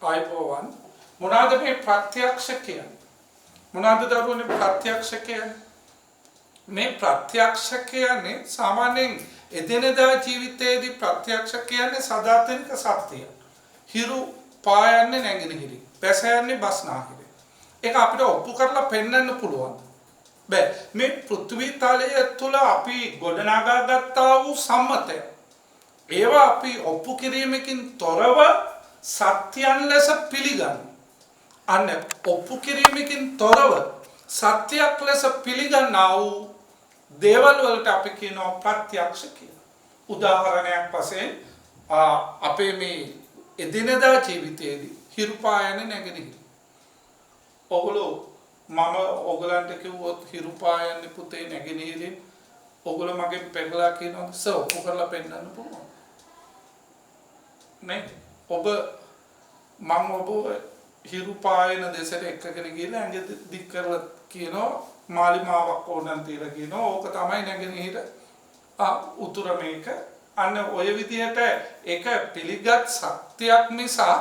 ආයිබෝවන් මොනවාද මේ ප්‍රත්‍යක්ෂ කියන්නේ? මොනවාද දරුවනේ ප්‍රත්‍යක්ෂ කියන්නේ? මේ ප්‍රත්‍යක්ෂ කියන්නේ සාමාන්‍යයෙන් එදිනෙදා ජීවිතයේදී ප්‍රත්‍යක්ෂ කියන්නේ සදාතනික සත්‍යය. හිරු පායන්නේ නැගෙනහිරි. පැස යන්නේ බස්නාහිරි. ඒක අපිට ඔප්පු කරලා පෙන්වන්න පුළුවන්. බෑ මේ පෘථිවි තලය තුළ අපි ගොඩනගා ගත්තා වූ සම්මතය. ඒවා අපි ඔප්පු කිරීමකින් තොරව සත්‍යයන් ලෙස පිළිගන්න. අන්න ඔප්පු කිරීමකින් තොරව සත්‍යයක් ලෙස පිළිගන්නා වූ දේවල් වලට අපි කියනවා ප්‍රත්‍යක්ෂ කියලා. උදාහරණයක් වශයෙන් අපේ මේ එදිනෙදා ජීවිතයේදී හිරු පායන්නේ නැගෙනහිර. ඔගොල්ලෝ මම ඔයගලන්ට කිව්වොත් හිරු පායන්නේ පුතේ නැගෙනහිරින් ඔයගොල්ලෝ මගෙන් පෙරලා කියනවා සර් ඔප්පු කරලා පෙන්නන්න පුළුවන්. නේ ඔබ හිරු පායන දෙසට එක්කගෙන ගිහලා ඇඟ දික් කරලා කියනවා මාලිමාවක් ඕනන් තියලා කියනවා ඕක තමයි නැගෙනහිර උතුර මේක. අන්න ඔය විදිහට ඒක පිළිගත් සත්‍යයක් නිසා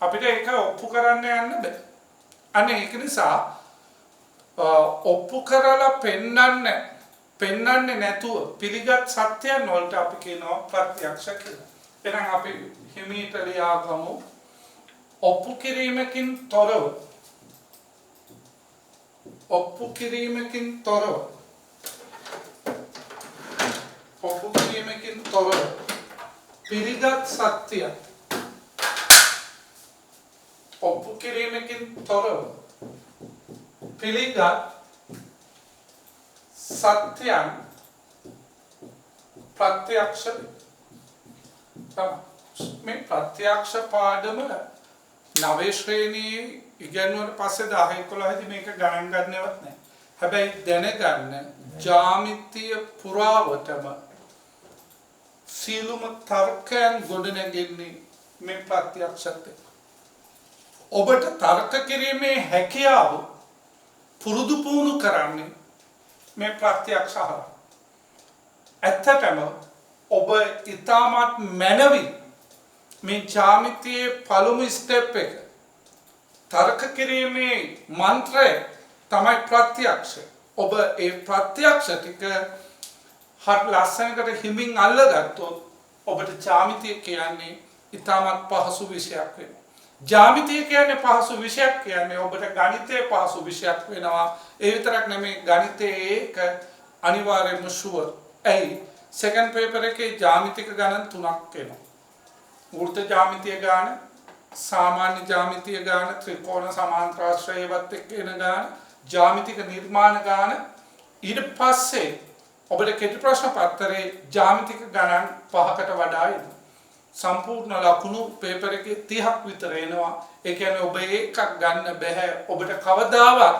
අපිට ඒක ඔප්පු කරන්න යන්න බෑ. අන්න ඒක නිසා ඔප්පු කරලා පෙන්නන්නේ නැතුව පිළිගත් සත්‍යයන් වලට අපි කියනවා ප්‍රත්‍යක්ෂ කියලා. එහෙනම් අපි හිමීට ලියාගමු ඔප්පු කිරීමකින් තොරව පිළිගත් සත්‍යය. ඔප්පු කිරීමකින් තොරව පිළිගත් සත්‍යයන් ප්‍රත්‍යක්ෂ මේ ප්‍රත්‍යක්ෂ පාඩම 9 ශ්‍රේණියේ ඉගෙනුවට පස්සේ 10 11 දී මේක ගණන් ගන්නවත් නැහැ. හැබැයි දැනගන්න ජ්‍යාමිතිය පුරාවටම සීලුම තර්කයන් ගොඩනැගෙන්නේ මේ ප්‍රත්‍යක්ෂත් එක්ක. ඔබට තර්ක කිරීමේ හැකියාව පුරුදු පුහුණු කරන්නේ මේ ප්‍රත්‍යක්ෂ හරහා. ඇත්තටම ඔබ ඊටමත් මනවින් මේ ජ්‍යාමිතියේ පළමු ස්ටෙප් එක තර්ක කිරීමේ මන්ත්‍රය තමයි ප්‍රත්‍යක්ෂය. ඔබ ඒ ප්‍රත්‍යක්ෂ ටික හරි ලස්සනකට හිමින් අල්ලගත්තොත් ඔබට ජ්‍යාමිතිය කියන්නේ ඊටමත් පහසු විෂයක් වෙනවා. ජ්‍යාමිතිය කියන්නේ පහසු විෂයක් කියන්නේ ඔබට ගණිතයේ පහසු විෂයක් වෙනවා. ඒ විතරක් නෙමෙයි ගණිතයේ ඒක අනිවාර්යයෙන්ම ෂුවර්. ඇයි? සෙකන්ඩ් පේපර් එකේ ජ්‍යාමිතික ගණන් 3ක් එනවා. වෘත්ත ජ්‍යාමිතිය ගාන, සාමාන්‍ය ජ්‍යාමිතිය ගාන, ත්‍රිකෝණ සමාන්තරාශ්‍රයවත් එක්ක එන ගාන, ජ්‍යාමිතික නිර්මාණ ගාන. ඊට පස්සේ ඔබට කෙටි ප්‍රශ්න පත්‍රයේ ජ්‍යාමිතික ගණන් 5කට වඩා එනවා. සම්පූර්ණ ලකුණු පේපර් එකේ 30ක් විතර එනවා. ඒ කියන්නේ ඔබ එකක් ගන්න බෑ. ඔබට කවදාවත්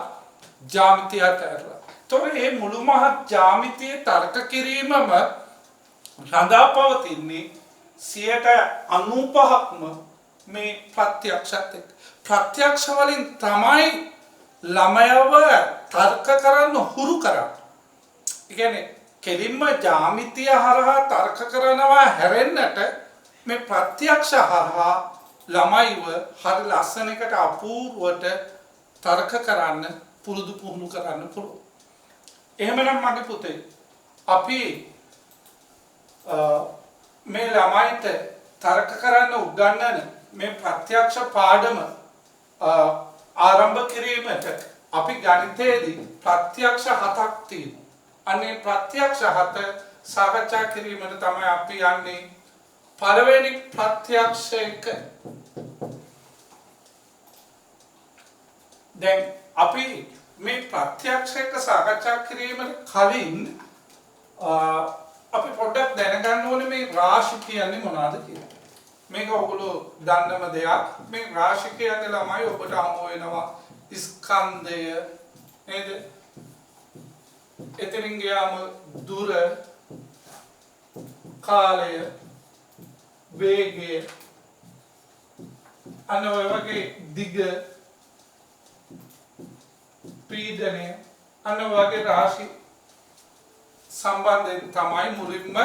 ජ්‍යාමිතිය අතහැරලා. තොර මේ මුළු මහත් ජ්‍යාමිතියේ තර්ක කිරීමම රඳා පවතින්නේ 95%ක්ම මේ ප්‍රත්‍යක්ෂත් එක්ක. ප්‍රත්‍යක්ෂ වලින් තමයි ළමයව තර්ක කරන්න හුරු කරන්නේ. ඒ කියන්නේ කෙලින්ම ජ්‍යාමිතිය හරහා තර්ක කරනවා හැරෙන්නට මේ ප්‍රත්‍යක්ෂ හරහා ළමයිව හරි ලස්සනකට අපූර්වට තර්ක කරන්න පුරුදු පුහුණු කරන්න පුළුවන්. එහෙමනම් මගේ පුතේ අපි මේ ළමයිට තර්ක කරන්න උගන්වන මේ ප්‍රත්‍යක්ෂ පාඩම ආරම්භ කිරීමට අපි ගණිතයේදී ප්‍රත්‍යක්ෂ 7ක් තියෙනවා. අනේ ප්‍රත්‍යක්ෂ 7 සාකච්ඡා කිරීමට තමයි අපි යන්නේ. පළවෙනි ප්‍රත්‍යක්ෂ එක. දැන් අපි මේ ප්‍රත්‍යක්ෂ එක සාකච්ඡා කිරීමට කලින් අපි පොඩ්ඩක් දැනගන්න ඕනේ මේ රාශි කියන්නේ මොනවද කියලා. මේක ඔයගොල්ලෝ දන්නම දෙයක්. මේ රාශි කියන්නේ ළමයි ඔබට හමු වෙනවා ස්කන්ධය නේද? එතනින් ගියාම දුර, කාලය, වේගය, අන්න ඔය වගේ දිග, පීඩනය, අන්න ඔය වගේ රාශි සම්බන්ධයෙන් තමයි මුලින්ම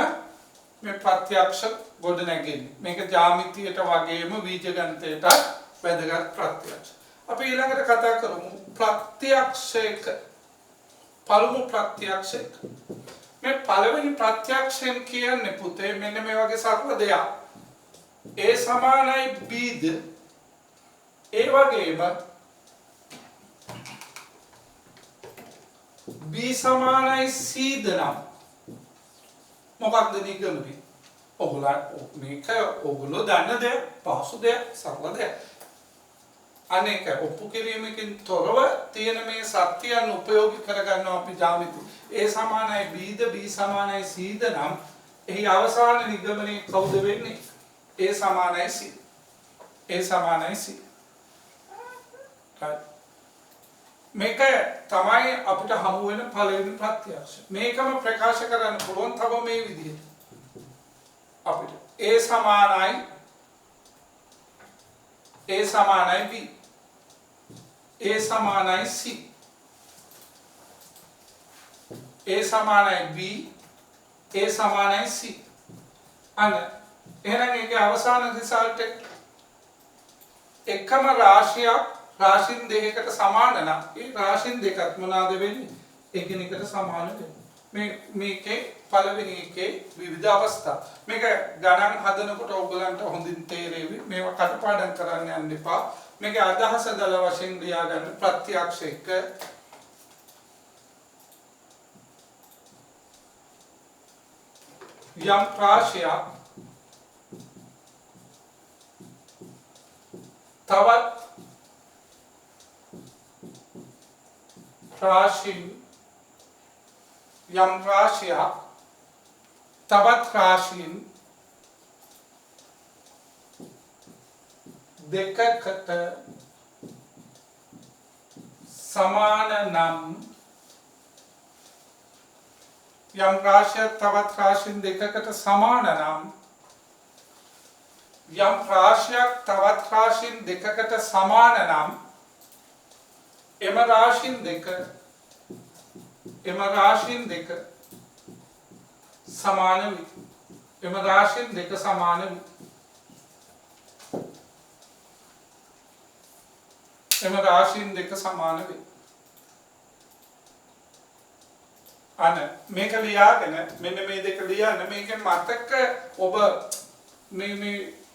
මේ ප්‍රත්‍යක්ෂ ගොඩ නැගෙන්නේ. මේක ජ්‍යාමිතියට වගේම බීජගණිතයට වැදගත් ප්‍රත්‍යක්ෂ. අපි ඊළඟට කතා කරමු ප්‍රත්‍යක්ෂයක. පළමු ප්‍රත්‍යක්ෂයක. මේ පළවෙනි ප්‍රත්‍යක්ෂයෙන් කියන්නේ පුතේ මෙන්න මේ වගේ සරල දෙයක්. A සමානයි B ද ඒ වගේම B සමානයි C ද නම් මොකක්ද නිගමනය? මේක ඔයගොල්ලෝ දන්න දෙයක්, පහසු දෙයක්, සරල දෙයක්. අනේක ඔප්පු කිරීමකින් තොරව තියෙන මේ සත්‍යයන් උපයෝගී කරගන්නවා අපි ජ්‍යාමිති. A සමානයි B ද B සමානයි C ද නම් එහි අවසාන නිගමනය කවුද වෙන්නේ? A සමානයි C. A සමානයි C. මේක තමයි අපිට හමු වෙන පළවෙනි ප්‍රත්‍යක්ෂ. මේකම ප්‍රකාශ කරන්න පුළුවන් තව මේ විදිහට. අපිට A සමානයි B. A සමානයි C. A සමානයි B. A සමානයි C. අන්න එහෙනම් ඒකේ අවසාන රිසල්ට් එකම රාශියක් රාශීන් දෙකකට සමාන නම් ඒ රාශීන් දෙකත් මොනවාද වෙන්නේ? එකිනෙකට සමාන වෙන්නේ. මේකේ පළවෙනි එකේ විවිධ අවස්ථා. මේක ගණන් හදනකොට ඔයගලන්ට හොඳින් තේරෙවි. මේවා කටපාඩම් කරන්න යන්න එපා. මේකේ අදහස දල වශයෙන් ලියා ගන්න ප්‍රත්‍යක්ෂ එක යම් රාශියක් තවත් රාශීන් යම් රාශියක් තවත් රාශීන් දෙකකට සමාන නම් යම් රාශියක් තවත් රාශීන් දෙකකට සමාන නම් යම් රාශියක් තවත් රාශීන් දෙකකට සමාන නම් එම රාශීන් දෙක සමාන වේ. එම රාශීන් දෙක සමාන වේ. එම රාශීන් දෙක සමාන වේ. අන්න මේක ලියාගෙන මෙන්න මේ දෙක ලියන්න. මේකෙන් මතක ඔබ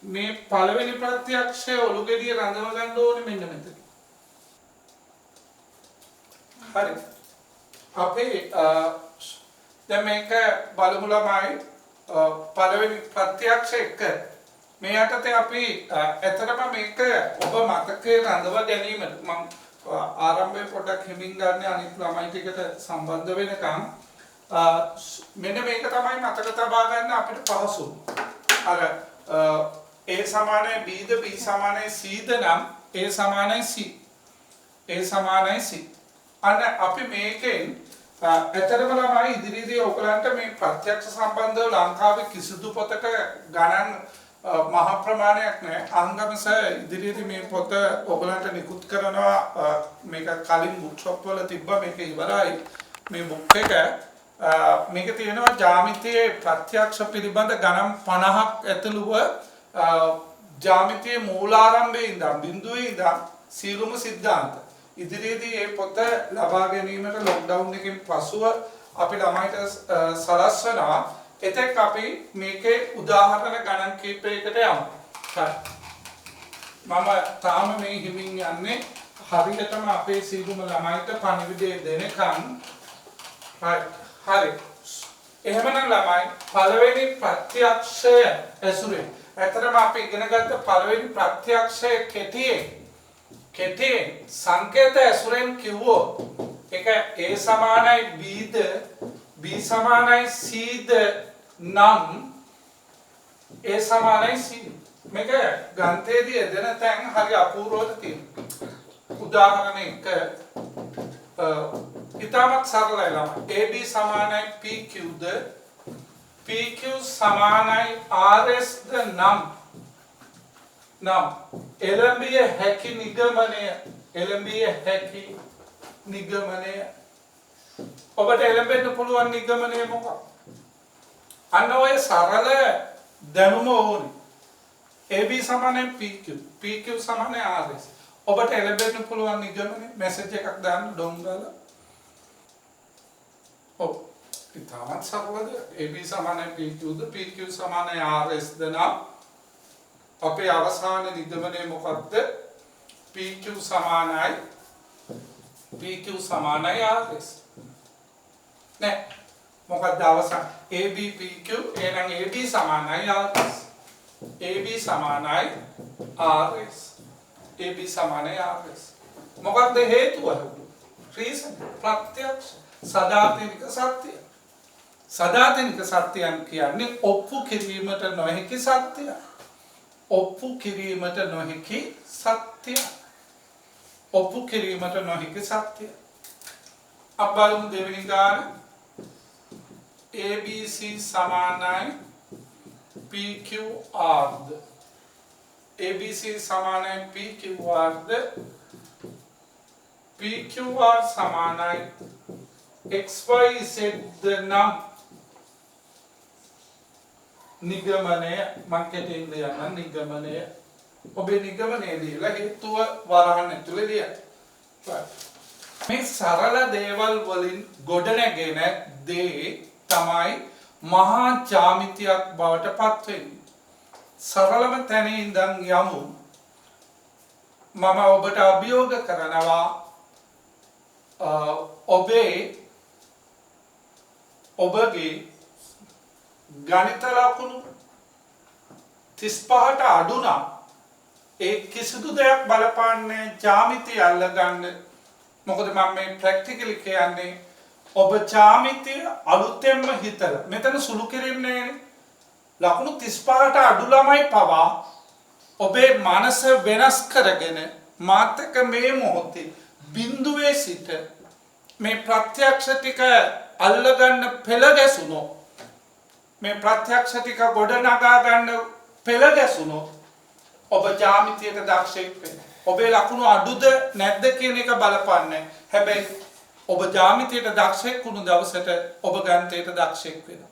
මේ පළවෙනි ප්‍රත්‍යක්ෂය ඔලුගෙඩිය රඳව ගන්න ඕනේ මෙන්න මෙතන. හරි. අපි දැන් මේක බලමු ළමයි පළවෙනි ප්‍රත්‍යක්ෂ එක. මේ යටතේ අපි ඇත්තටම මේක ඔබ මතකයේ රඳව ගැනීමට මම ආරම්භයේ පොඩක් හිමින් ගන්න අනිත් ළමයි ටිකට සම්බන්ධ වෙනකම් මෙන්න මේක තමයි මතක තබා ගන්න අපිට පහසු. අර A සමානයි B ද B සමානයි C ද නම් A සමානයි C. A සමානයි C. අන්න අපි මේකෙන් ඇත්තටම ළමයි ඉදිරියේදී ඔයගලන්ට මේ ප්‍රත්‍යක්ෂ සම්බන්ධව ලංකාවේ කිසිදු පොතක ගණන් මහ ප්‍රමාණයක් නැහැ. අංගමස ඉදිරියේදී මේ පොත ඔයගලන්ට නිකුත් කරනවා. මේක කලින් බුක් ෂොප් වල තිබ්බා. මේක ඉවරයි. මේ බුක් එක මේක තියෙනවා ජ්‍යාමිතියේ ප්‍රත්‍යක්ෂ පිළිබඳ ගණන් 50ක් ඇතුළුව ජ්‍යාමිතියේ මූලාරම්භයේ ඉඳන් බිඳුවේ ඉඳන් සීලුම සිද්ධාන්ත. ඉදිරියේදී මේ පොත ලබා ගැනීමට ලොක්ඩවුන් එකකින් පසුව අපි ළමයිට සලස්වනවා. එතෙක් අපි මේකේ උදාහරණ ගණන් කිහිපයකට යමු. මම තාම මේ හිමින් යන්නේ හරියටම අපේ සීලුම ළමයිට පණිවිඩය දෙනකන්. හරි. එහෙමනම් ළමයි පළවෙනි ප්‍රත්‍යක්ෂය ඇසුරෙන් ඇත්තටම අපි ඉගෙන ගත්ත පළවෙනි ප්‍රත්‍යක්ෂය කෙටියෙන් සංකේත ඇසුරෙන් කිව්වොත් ඒක A සමානයි B ද B සමානයි C ද නම් A සමානයි C. මේක ගණිතයේදී එදෙන තැන් හරි අපූර්වව තියෙනවා. උදාහරණයක ඉතාමත් සරලයි ළමයි. AB සමානයි PQ ද PQ සමානයි RS ද නම් එළඹිය හැකි නිගමනය ඔබට එළඹෙන්න පුළුවන් නිගමනය මොකක්ද? අන්න ඔය සරල දැනුම ඕනි. AB සමානයි PQ PQ සමානයි RS ඔබට එළඹෙන්න පුළුවන් නිගමනය මැසේජ් එකක් දාන්න ඩොන් ගාලා ඔව් ඉතාමත් සරලද AB සමානයි PQ ද PQ සමානයි RS ද නම් අපේ අවසාන නිගමනය මොකක්ද PQ සමානයි RS නෑ මොකක්ද අවසාන AB PQ එහෙනම් AB සමානයි RS AB සමානයි RS AB සමානයි RS මොකක්ද හේතුව රීසන් ප්‍රත්‍යක්ෂ සදාතනික සත්‍යය සදාතනික සත්‍යයන් කියන්නේ ඔප්පු කිරීමට නොහැකි සත්‍යය ඔප්පු කිරීමට නොහැකි සත්‍යය ඔප්පු කිරීමට නොහැකි සත්‍යය අප බලමු දෙවෙනි ගාන ABC සමානයි PQR ද ABC සමානයි PQR ද PQR සමානයි XYZ ද නම් නිගමනය මංකෙටින් යන නිගමනය ඔබේ නිගමනය දීලා හේතුව වරහන් ඇතුලේ ලියන්න. මේ සරල දේවල් වලින් ගොඩනැගෙන දේ තමයි මහා ජ්‍යාමිතියක් බවට පත් වෙන්නේ. සරලම තැන ඉඳන් යමු. මම ඔබට අභියෝග කරනවා ඔබගේ ගණිත ලකුණු 35ට අඩු නම් ඒ කිසිදු දෙයක් බලපාන්නේ ජ්‍යාමිතිය අල්ලගන්න. මොකද මම මේ ප්‍රැක්ටිකලි කියන්නේ ඔබ ජ්‍යාමිතිය අලුතෙන්ම හිතලා මෙතන සුළු කිරීමනේ ලකුණු 35ට අඩු ළමයි පවා ඔබේ මනස වෙනස් කරගෙන මාත් එක්ක මේ මොහොතේ බිඳුවේ සිට මේ ප්‍රත්‍යක්ෂ ටික අල්ලගන්න පෙළ ගැසුණොත් මේ ප්‍රත්‍යක්ෂ ටික ගොඩනගා ගන්න පෙළ ගැසුණොත් ඔබ ජ්‍යාමිතියට දක්ෂයෙක් වෙනවා. ඔබේ ලකුණු අඩුද නැද්ද කියන එක බලපන්නේ. හැබැයි ඔබ ජ්‍යාමිතියට දක්ෂයෙක් වුණු දවසට ඔබ ගණිතයට දක්ෂයෙක් වෙනවා.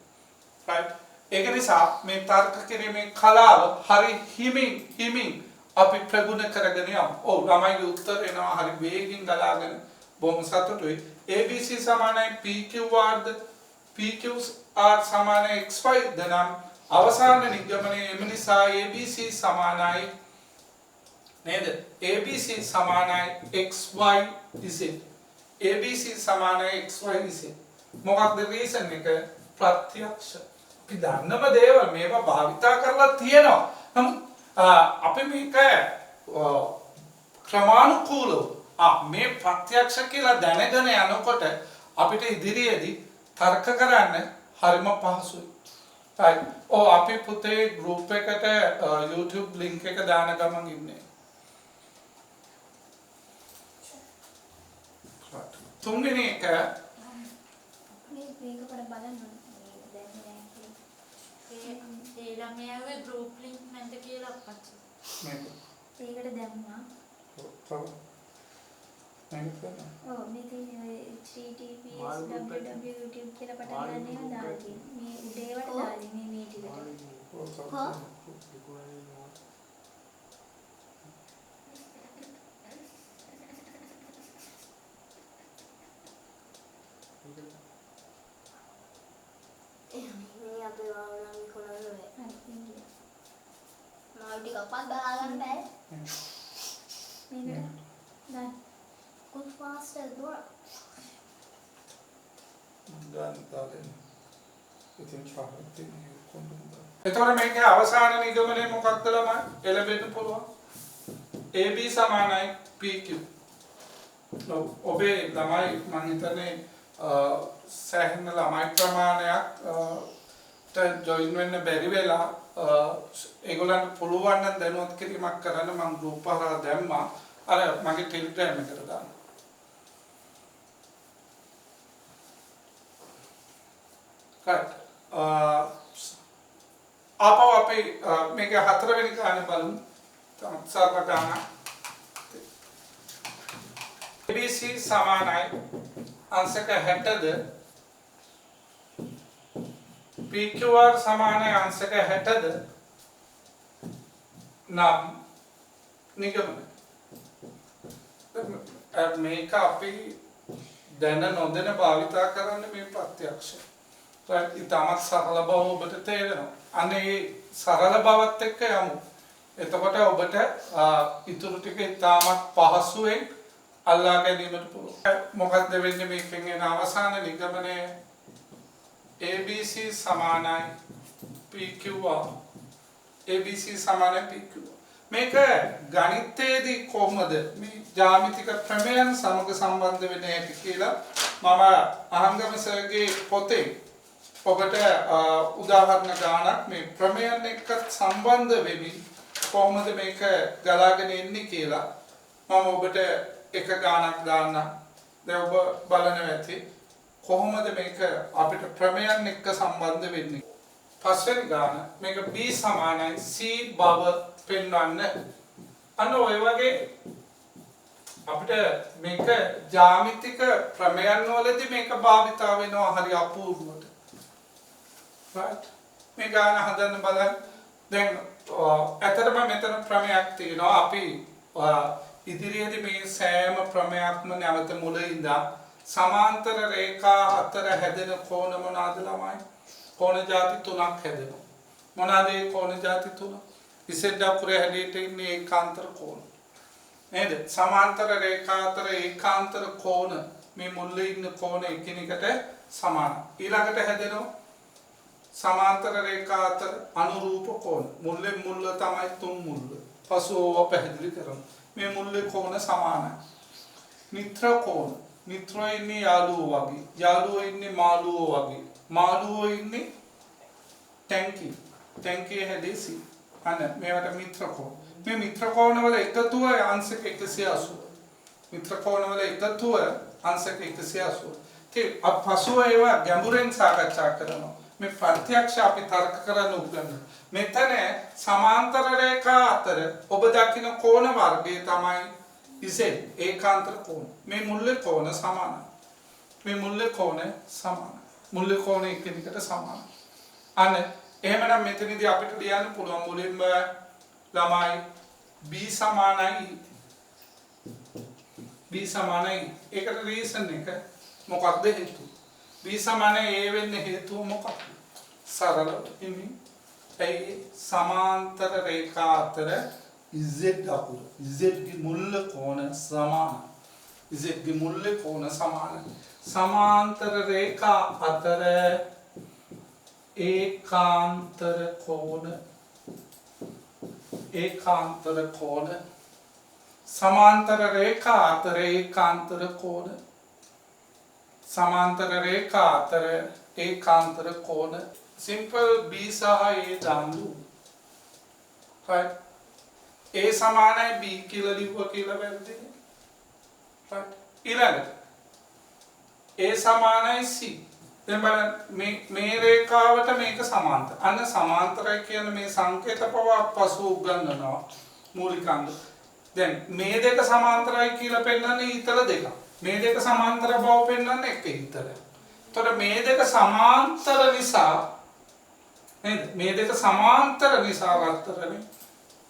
right? ඒක නිසා මේ තර්ක කිරීමේ කලාව හරි හිමින් අපි ප්‍රගුණ කරගෙන යමු. ඔව් ළමයිගේ උත්තර එනවා හරි වේගින් ගලාගෙන බොහොම සතුටුයි. ABC සමානයි PQR ද PQR සමානයි XY ද නම් අවසාන නිගමනය එම නිසා ABC සමානයි නේද? ABC සමානයි XY is it? ABC සමානයි XY is it? මොකක්ද රීසන් එක? ප්‍රත්‍යක්ෂ. අපි දන්නම දේවල් මේවා භාවිතා කරලා තියෙනවා. නමුත් අපි මේක ක්‍රමානුකූලව මේ ප්‍රත්‍යක්ෂ කියලා දැනගෙන යනකොට අපිට ඉදිරියේදී තර්ක කරන්න හරිම පහසුයි. right? අපි පුතේ group එකට YouTube link එක දාන ගමන් ඉන්නේ. තුන්වෙනි එක මේක පොඩ බලන්න දැන් ඒ ළමයාගේ group link නැද්ද කියලා අපච්චි. ඒකට දැම්මා. ඔව් මේකේ https www.youtube කියලා පටන් ගන්න එක දාලා මේ උඩේවට දාලා මේ ටිකට. හා මේ අපේ වාහන විකුණන්නේ මාළු ටිකක් පත් ගහගන්න බෑ මේකට දාන්න. good fast as well එතකොට මේකේ අවසාන නිගමනය මොකක්ද ළමයි? එළඹෙන්න පුළුවන්. AB සමානයි PQ. ඔබේ ළමයි මම හිතන්නේ සෑහෙන ළමයි ප්‍රමාණයක් ජොයින් වෙන්න බැරි වෙලා ඒගොල්ලන්ට පුළුවන් නම් දැනුවත් කිරීමක් කරන්න මම ගෲප් හරහා දැම්මා. අර මගේ ටෙලිග්‍රෑම් එකට දාන්න. right. ආපහු අපි මේක හතරවෙනි ගානේ බලමු. සර්ව ගාන ABC සමානයි අංශක 60ද PQR සමානයි අංශක 60ද නම් නිගමනය. මේක අපි දැන නොදැන භාවිතා කරන්න මේ ප්‍රත්‍යක්ෂය. ඉතාමත් සරල බව ඔබට තේරෙනවා. අනේ සරල බවත් එක්ක යමු. එතකොට ඔබට ඉතුරු ටික ඉතාමත් පහසුවෙන් අල්ලා ගැනීමට පුළුවන්. මොකක්ද වෙන්නේ මේකෙන් එන අවසාන නිගමනය? ABC සමානයි PQR. ABC සමානයි PQR. මේක ගණිතයේදී කොහොමද මේ ජ්‍යාමිතික ප්‍රමේයන් සමග සම්බන්ධ වෙන්නේ ඇති කියලා මම අහංගම සර්ගේ පොතේ ඔබට උදාහරණ ගානක් මේ ප්‍රමේයන් එක්ක සම්බන්ධ වෙමින් කොහොමද මේක ගලාගෙන එන්නේ කියලා මම ඔබට එක ගානක් දාන්න. දැන් ඔබ බලනවා ඇති කොහොමද මේක අපිට ප්‍රමේයන් එක්ක සම්බන්ධ වෙන්නේ. පස්වෙනි ගාන මේක B සමානයි C බව පෙන්වන්න. අන්න ඔය වගේ අපිට මේක ජ්‍යාමිතික ප්‍රමේයන් වලදී මේක භාවිතා වෙනවා හරි අපූර්වට. right මේ ගාන හදන්න බලන්න. දැන් ඇත්තටම මෙතන ප්‍රමේයක් තියෙනවා. අපි ඉදිරියේදී මේ සෑම ප්‍රමේයක්ම නැවත මුලින් ඉඳන් සමාන්තර රේඛා අතර හැදෙන කෝණ මොනවාද ළමයි? කෝණ ಜಾති තුනක් හැදෙනවා. මොනවාද ඒ කෝණ ಜಾති තුන? ඉසෙඩ් අකුරේ හැඩයට ඉන්නේ ඒකාන්තර කෝණ. නේද? සමාන්තර රේඛා අතර ඒකාන්තර කෝණ මේ මුල්ලේ ඉන්න කෝණ එකිනෙකට සමානයි. ඊළඟට හැදෙනවා සමාන්තර රේඛා අතර අනුරූප කෝණ. මුල්ලේ මුල්ල තමයි තුන් මුල්ල. පසුව පැහැදිලි කරමු. මේ මුල්ලේ කෝණ සමානයි. මිත්‍ර කෝණ. මිත්‍රෝ ඉන්නේ යාළුවෝ වගේ. යාළුවෝ ඉන්නේ මාළුවෝ වගේ. මාළුවෝ ඉන්නේ ටැංකියේ හැදෙසි. අන්න මේවට මිත්‍ර කෝණ. මේ මිත්‍ර කෝණ වල එකතුව අංශක 180. මිත්‍ර කෝණ වල එකතුව අංශක 180. ඉතින් අපසුව ඒවා ගැඹුරෙන් සාකච්ඡා කරනවා. මේ ප්‍රත්‍යක්ෂ අපි තර්ක කරන්න උගන්වනවා. මෙතන සමාන්තර රේඛා අතර ඔබ දකින කෝණ වර්ගය තමයි Z ඒකාන්තර කෝණ. මේ මුල්ලේ කෝණ සමානයි. මේ මුල්ලේ කෝණ සමානයි. මුල්ලේ කෝණ එකිනෙකට සමානයි. අන්න එහෙමනම් මෙතනදී අපිට ලියන්න පුළුවන් මුලින්ම ළමයි B සමානයි B සමානයි. ඒකට රීසන් එක මොකක්ද හේතුව? B සමානයි A වෙන්න හේතුව මොකක්ද? සරල ඉමි. ඒ සමාන්තර රේඛා අතර Z අකුර Z ගේ මුල්ල කෝණ සමානයි. Z ගේ මුල්ල කෝණ සමානයි. සමාන්තර රේඛා අතර ඒකාන්තර කෝණ සමාන්තර රේඛා අතර ඒකාන්තර කෝණ සමාන්තර රේඛා අතර ඒකාන්තර කෝණ සිම්පල් B සහ A දාන්නු. right A සමානයි B කියලා ලිව්වා කියලා වැරදිද? right ඊළඟට A සමානයි C. දැන් බලන්න මේ රේඛාවට මේක සමාන්තර. අන්න සමාන්තරයි කියන මේ සංකේත පවා පසු උගන්වනවා මූලික අංග. දැන් මේ දෙක සමාන්තරයි කියලා පෙන්නන්නේ ඊතල දෙකක්. මේ දෙක සමාන්තර බව පෙන්නන්නේ එක ඊතල. එතකොට මේ දෙක සමාන්තර නිසා නේද? මේ දෙක සමාන්තර නිසා වත්තරනේ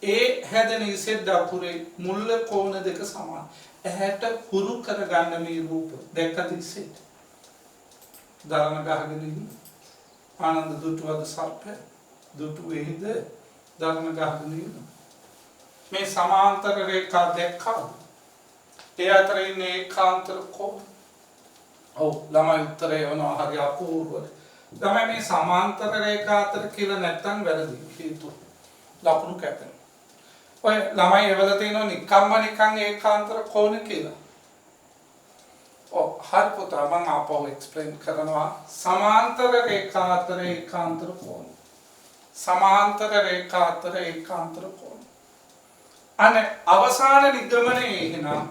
ඒ හැදෙන ඉසෙඩ් අකුරේ මුල්ල කෝණ දෙක සමාන. ඇහැට හුරු කරගන්න මේ රූප දැක්කද ඉසෙඩ්? දරණ ගහගෙන ඉන්න ආනන්ද දුටුවද සර්ප දුටුවේද දරණ ගහගෙන ඉන්න මේ සමාන්තර රේඛා දැක්කද? ඒ අතර ඉන්නේ ඒකාන්තර කෝණ. ඔව් ළමයි උත්තරේ වෙනවා හරි අපූර්වද. ළමයි මේ සමාන්තර රේඛා අතර කියලා නැත්තම් වැරදි හේතුව ලකුණු කැපෙන. ඔය ළමයි එවල තියෙනවා නිකන් ඒකාන්තර කෝණ කියලා. हर पुता मं आपो एक्सप्लेन करනවා සමාන්තර රේඛා අතර ඒකාන්තර කෝණ. සමාන්තර රේඛා අතර ඒකාන්තර කෝණ. අනේ අවසාන නිගමනයේ එහෙනම්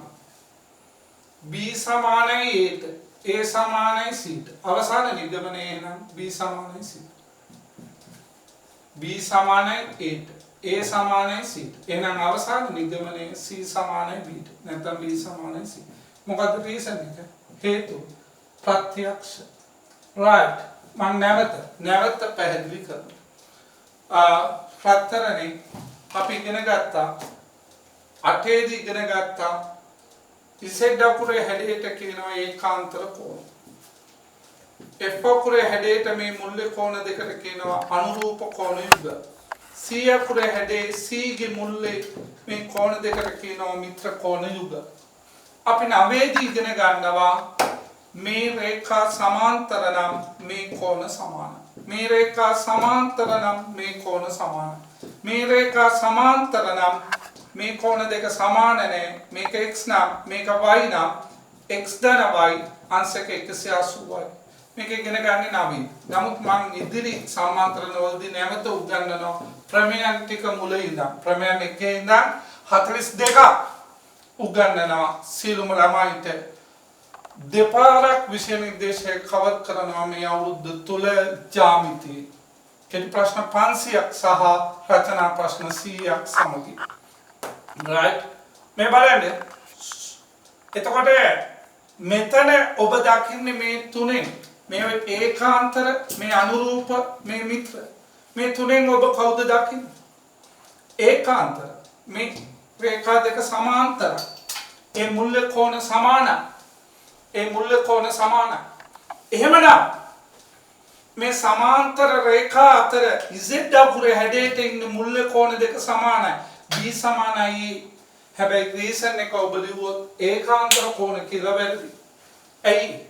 B සමානයි A ට A සමානයි C ට. අවසාන නිගමනයේ එහෙනම් B සමානයි C. B සමානයි A ට A සමානයි C ට. එහෙනම් අවසාන නිගමනයේ C සමානයි B ට. නැත්නම් B සමානයි C. මොකද්ද රීසන් එක? හේතු ප්‍රත්‍යක්ෂ. right මම නැවත පැහැදිලි කරනවා. හතරනේ අපි ඉගෙන ගත්තා 8 දී ඉගෙන ගත්තා Z අකුරේ හැඩයට කියනවා ඒකාන්තර කෝණ. F අකුරේ හැඩයට මේ මුල්ලේ කෝණ දෙකට කියනවා අනුරූප කෝණ යුග. C අකුරේ හැඩේ C ගේ මුල්ලේ මේ කෝණ දෙකට කියනවා මිත්‍ර කෝණ යුග. අපි 9 දී ඉගෙන ගන්නවා මේ රේඛා සමාන්තර නම් මේ කෝණ සමානයි. මේ රේඛා සමාන්තර නම් මේ කෝණ සමානයි. මේ රේඛා සමාන්තර නම් මේ කෝණ දෙක සමාන නැහැ. මේක x නම් මේක y නම් x ධන y අංශක 180යි. මේක ඉගෙන ගන්න නවී. නමුත් මම ඉදිරි සමාන්තරන වලදී නැවත උගන්වනවා ප්‍රමේයන් ටික මුලින් ඉඳන් ප්‍රමේයන් 1 ඉඳන් 42ක් උගන්වනවා සියලුම ළමයින්ට දෙපාරක් විෂය නිර්දේශය කවර් කරනවා මේ අවුරුද්ද තුල ජ්‍යාමිතිය. කෙටි ප්‍රශ්න 500ක් සහ රචනා ප්‍රශ්න 100ක් සමගින්. right මේ බලන්න. එතකොට මෙතන ඔබ දකින්නේ මේ තුනෙන් මේ ඒකාන්තර මේ අනුරූප මේ මිත්‍ර මේ තුනෙන් ඔබ කවුද දකින්නේ? ඒකාන්තර මේ රේඛා දෙක සමාන්තර ඒ මුල්ල කෝණ සමානයි. ඒ මුල්ල කෝණ සමානයි. එහෙමනම් මේ සමාන්තර රේඛා අතර Z අකුරේ හැඩයට ඉන්න මුල්ල කෝණ දෙක සමානයි. B සමානයි. හැබැයි රීසන් එක ඔබ ලියුවොත් ඒකාන්තර කෝණ කියලා වැරදි. ඇයි?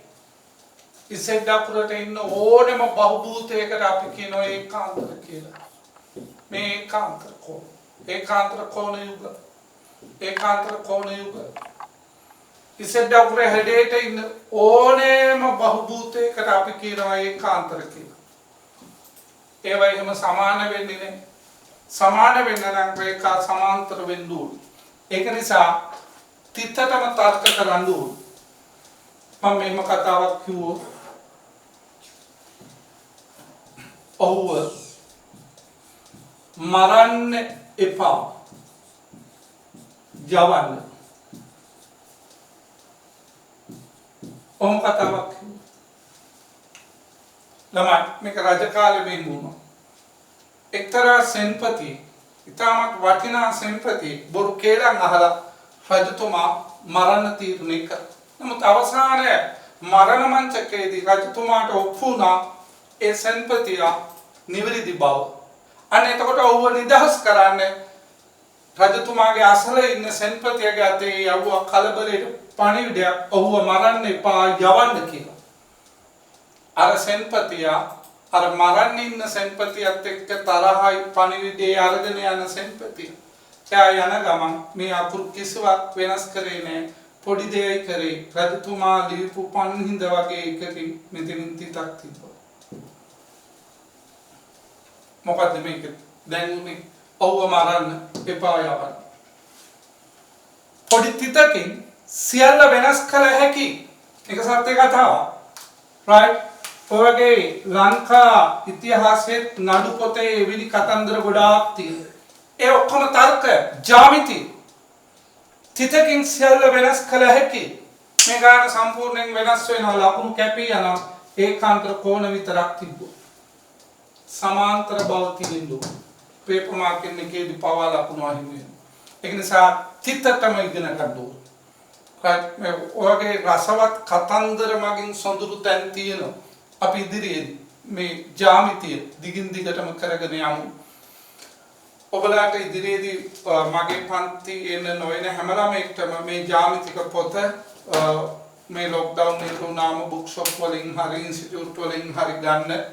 Z අකුරට ඉන්න ඕනම බහුභූතයකට අපි කියනවා ඒකාන්තර කියලා. මේ ඒකාන්තර කෝණ. ඒකාන්තර කෝණ යුග. ඒකාන්තර කෝණ යුග. Z අකුරේ හැඩයට ඉන්න ඕනෑම බහුභූතයකට අපි කියනවා ඒකාන්තර කියලා. ඒවා එහෙම සමාන වෙන්නේ නැහැ. සමාන වෙන්න නම් රේඛා සමාන්තර වෙන්න ඕනේ. ඒක නිසා තිත්තටම තර්ක කරන්න ඕනේ. මම මෙහෙම කතාවක් කිව්වොත් ඔව්ව මරන්න එපා. ජවන්න. ඔහොම කතාවක් කිව්වා. ළමයි මේක රජ කාලේ වෙන්න වුණා. එක්තරා සෙන්පති ඉතාමත් වටිනා සෙන්පති බොරු කේලම් අහලා රජතුමා මරන්න තීරණය කළා. නමුත් අවසානයේ මරණ මංචකයේදී රජතුමාට ඔප්පු වුණා ඒ සෙන්පතියා නිවැරදි බව. අන්න එතකොට ඔහුව නිදහස් කරන්න රජතුමාගේ අසල ඉන්න සෙන්පතියාගේ අතේ යවුවා කලබලයට පණිවිඩයක් ඔහුව මරන්න එපා යවන්න කියලා. අර සෙන්පතියා අර මරන්න ඉන්න සෙන්පතියත් එක්ක තරහයි පණිවිඩේ අරගෙන යන සෙන්පතිය. එයා යන ගමන් මේ අකුරු කිසිවක් වෙනස් කරේ නැහැ. පොඩි දෙයයි කරේ. රජතුමා ලියපු පන්හිඳ වගේ එකකින් මෙතනින් තිතක් තිබ්බා. මොකද්ද මේක? දැන් උනේ ඔව්ව මරන්න එපා යවන්න. පොඩි තිතකින් සියල්ල වෙනස් කළ හැකි. ඒක සත්‍ය කතාවක්. right? ඔයගේ ලංකා ඉතිහාසයේ නඩු පොතේ එවිලි කතන්දර ගොඩාක් තියෙනවා. ඒ ඔක්කොම තර්ක ජ්‍යාමිති තිතකින් සියල්ල වෙනස් කළ හැකි. මේ ගාන සම්පූර්ණයෙන් වෙනස් වෙනවා. ලකුණු කැපී යනවා. ඒකාන්තර කෝණ විතරක් තිබ්බොත්. සමාන්තර බව තිබෙන්නු. පේපර් මාර්කින් එකේදී පවා ලකුණු අහිමි වෙනවා. ඒක නිසා තිතටම ඉගෙන ගන්න ඕනේ. ඔයගේ රසවත් කතන්දර මගින් සොඳුරු තැන් තියෙනවා. අපි ඉදිරියේ මේ ජ්‍යාමිතිය දිගින් දිගටම කරගෙන යමු. ඔබලාට ඉදිරියේදී මගේ පන්ති එන්න නොවන හැම ළමයෙක්ටම මේ ජ්‍යාමිතික පොත මේ ලොක්ඩවුන් එක වුණාම බුක් ෂොප් වලින් හරි ඉන්ස්ටිටියුට් වලින් හරි ගන්න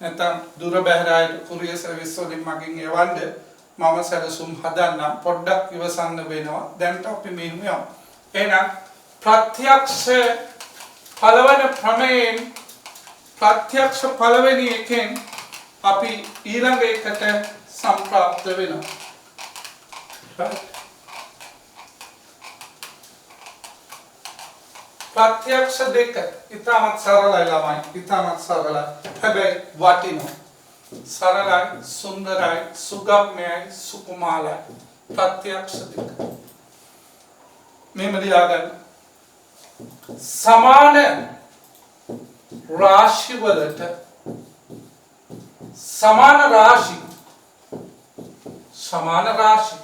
නැත්නම් දුර බැහැර අයට කුරියර් සර්විස් වලින් මගෙන් එවන්න මම සැලසුම් හදන්නම්. පොඩ්ඩක් ඉවසන්න වෙනවා. දැන්ට අපි මෙහෙම යමු. එහෙනම් ප්‍රත්‍යක්ෂ පළවන ප්‍රමේයෙන් ප්‍රත්‍යක්ෂ පළවෙනි එකෙන් අපි ඊළඟ එකට සම්ප්‍රාප්ත වෙනවා. ප්‍රත්‍යක්ෂ දෙක ඉතාමත් සරලයි ළමයි. ඉතාමත් සරලයි. හැබැයි වටිනවා. සරලයි, සුන්දරයි, සුගම්‍යයි, සුකුමාලයි. ප්‍රත්‍යක්ෂ දෙක. මෙහෙම ලියාගන්න. සමාන राशि वलट समान राशि සමාන රාශි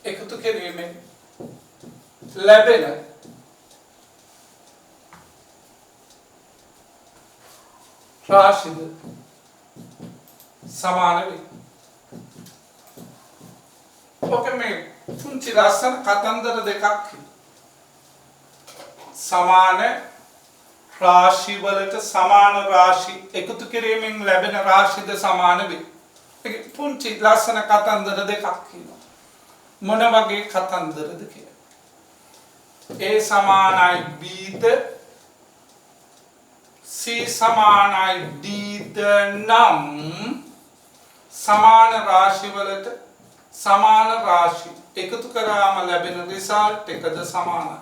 එකතු කිරීමෙන් ලැබෙන රාශිද සමාන වේ. ඔක මේ පුංචි ලස්සන කතන්දර දෙකක් සමාන රාශි වලට සමාන රාශි එකතු කිරීමෙන් ලැබෙන රාශිද සමාන වේ. ඒක පුංචි ලස්සන කතන්දර දෙකක් කියනවා. මොන වගේ කතන්දරද කියලා. A සමානයි B ද C සමානයි D ද නම් සමාන රාශි වලට සමාන රාශි එකතු කරාම ලැබෙන රිසල්ට් එකද සමානයි.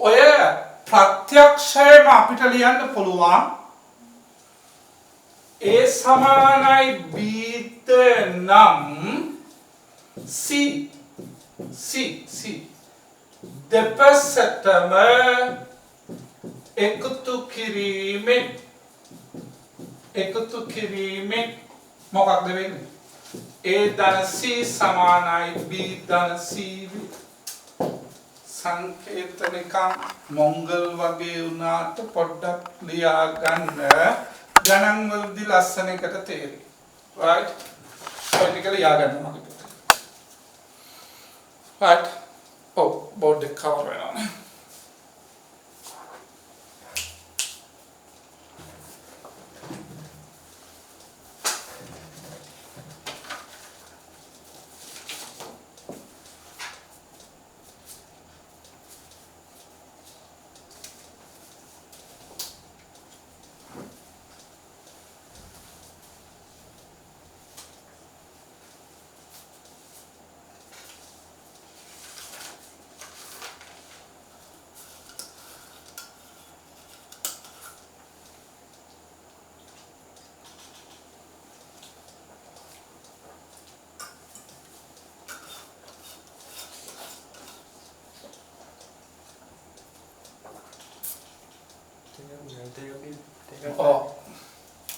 ඔය ප්‍රත්‍යක්ෂයම අපිට ලියන්න පුළුවන් A සමානයි B ද නම් C දෙපසටම එකතු කිරීමෙන් මොකක්ද වෙන්නේ? A ධන C සමානයි B ධන C සංකේතනික මොංගල් වගේ වුණාට පොඩ්ඩක් ලියා ගන්න ගණන් වලදී ලස්සන එකට තේරෙයි. right? ඔය ටික ලියා ගන්න මගේ පුතේ. right? ඔව් බෝඩ් එක කවර් වෙනවා.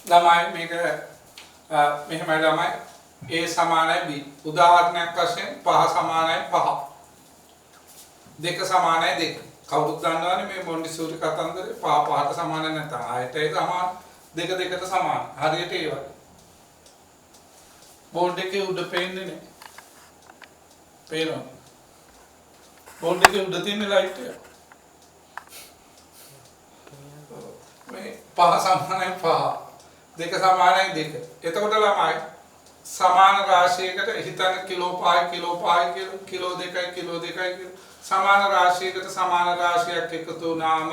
ළමයි මේක මෙහෙමයි ළමයි A සමානයි B උදාහරණයක් වශයෙන් 5 සමානයි 5 2 සමානයි 2 කවුරුත් දන්නවනේ මේ මොන්ටිසෝරි කතන්දරේ 5 5ට සමාන නැත්නම් ආයෙත් ඒක සමාන 2 2ට සමාන හරියට ඒ වගේ බෝඩ් එකේ උඩ පේන්නේ නේ පේනවා බෝඩ් එකේ උඩ තියෙන ලයිට් එක මේ 5 සමානයි 5 දෙක සමානයි දෙක. එතකොට ළමයි සමාන රාශියකට හිතන්න කිලෝ දෙකයි සමාන රාශියකට සමාන රාශියක් එකතු වුණාම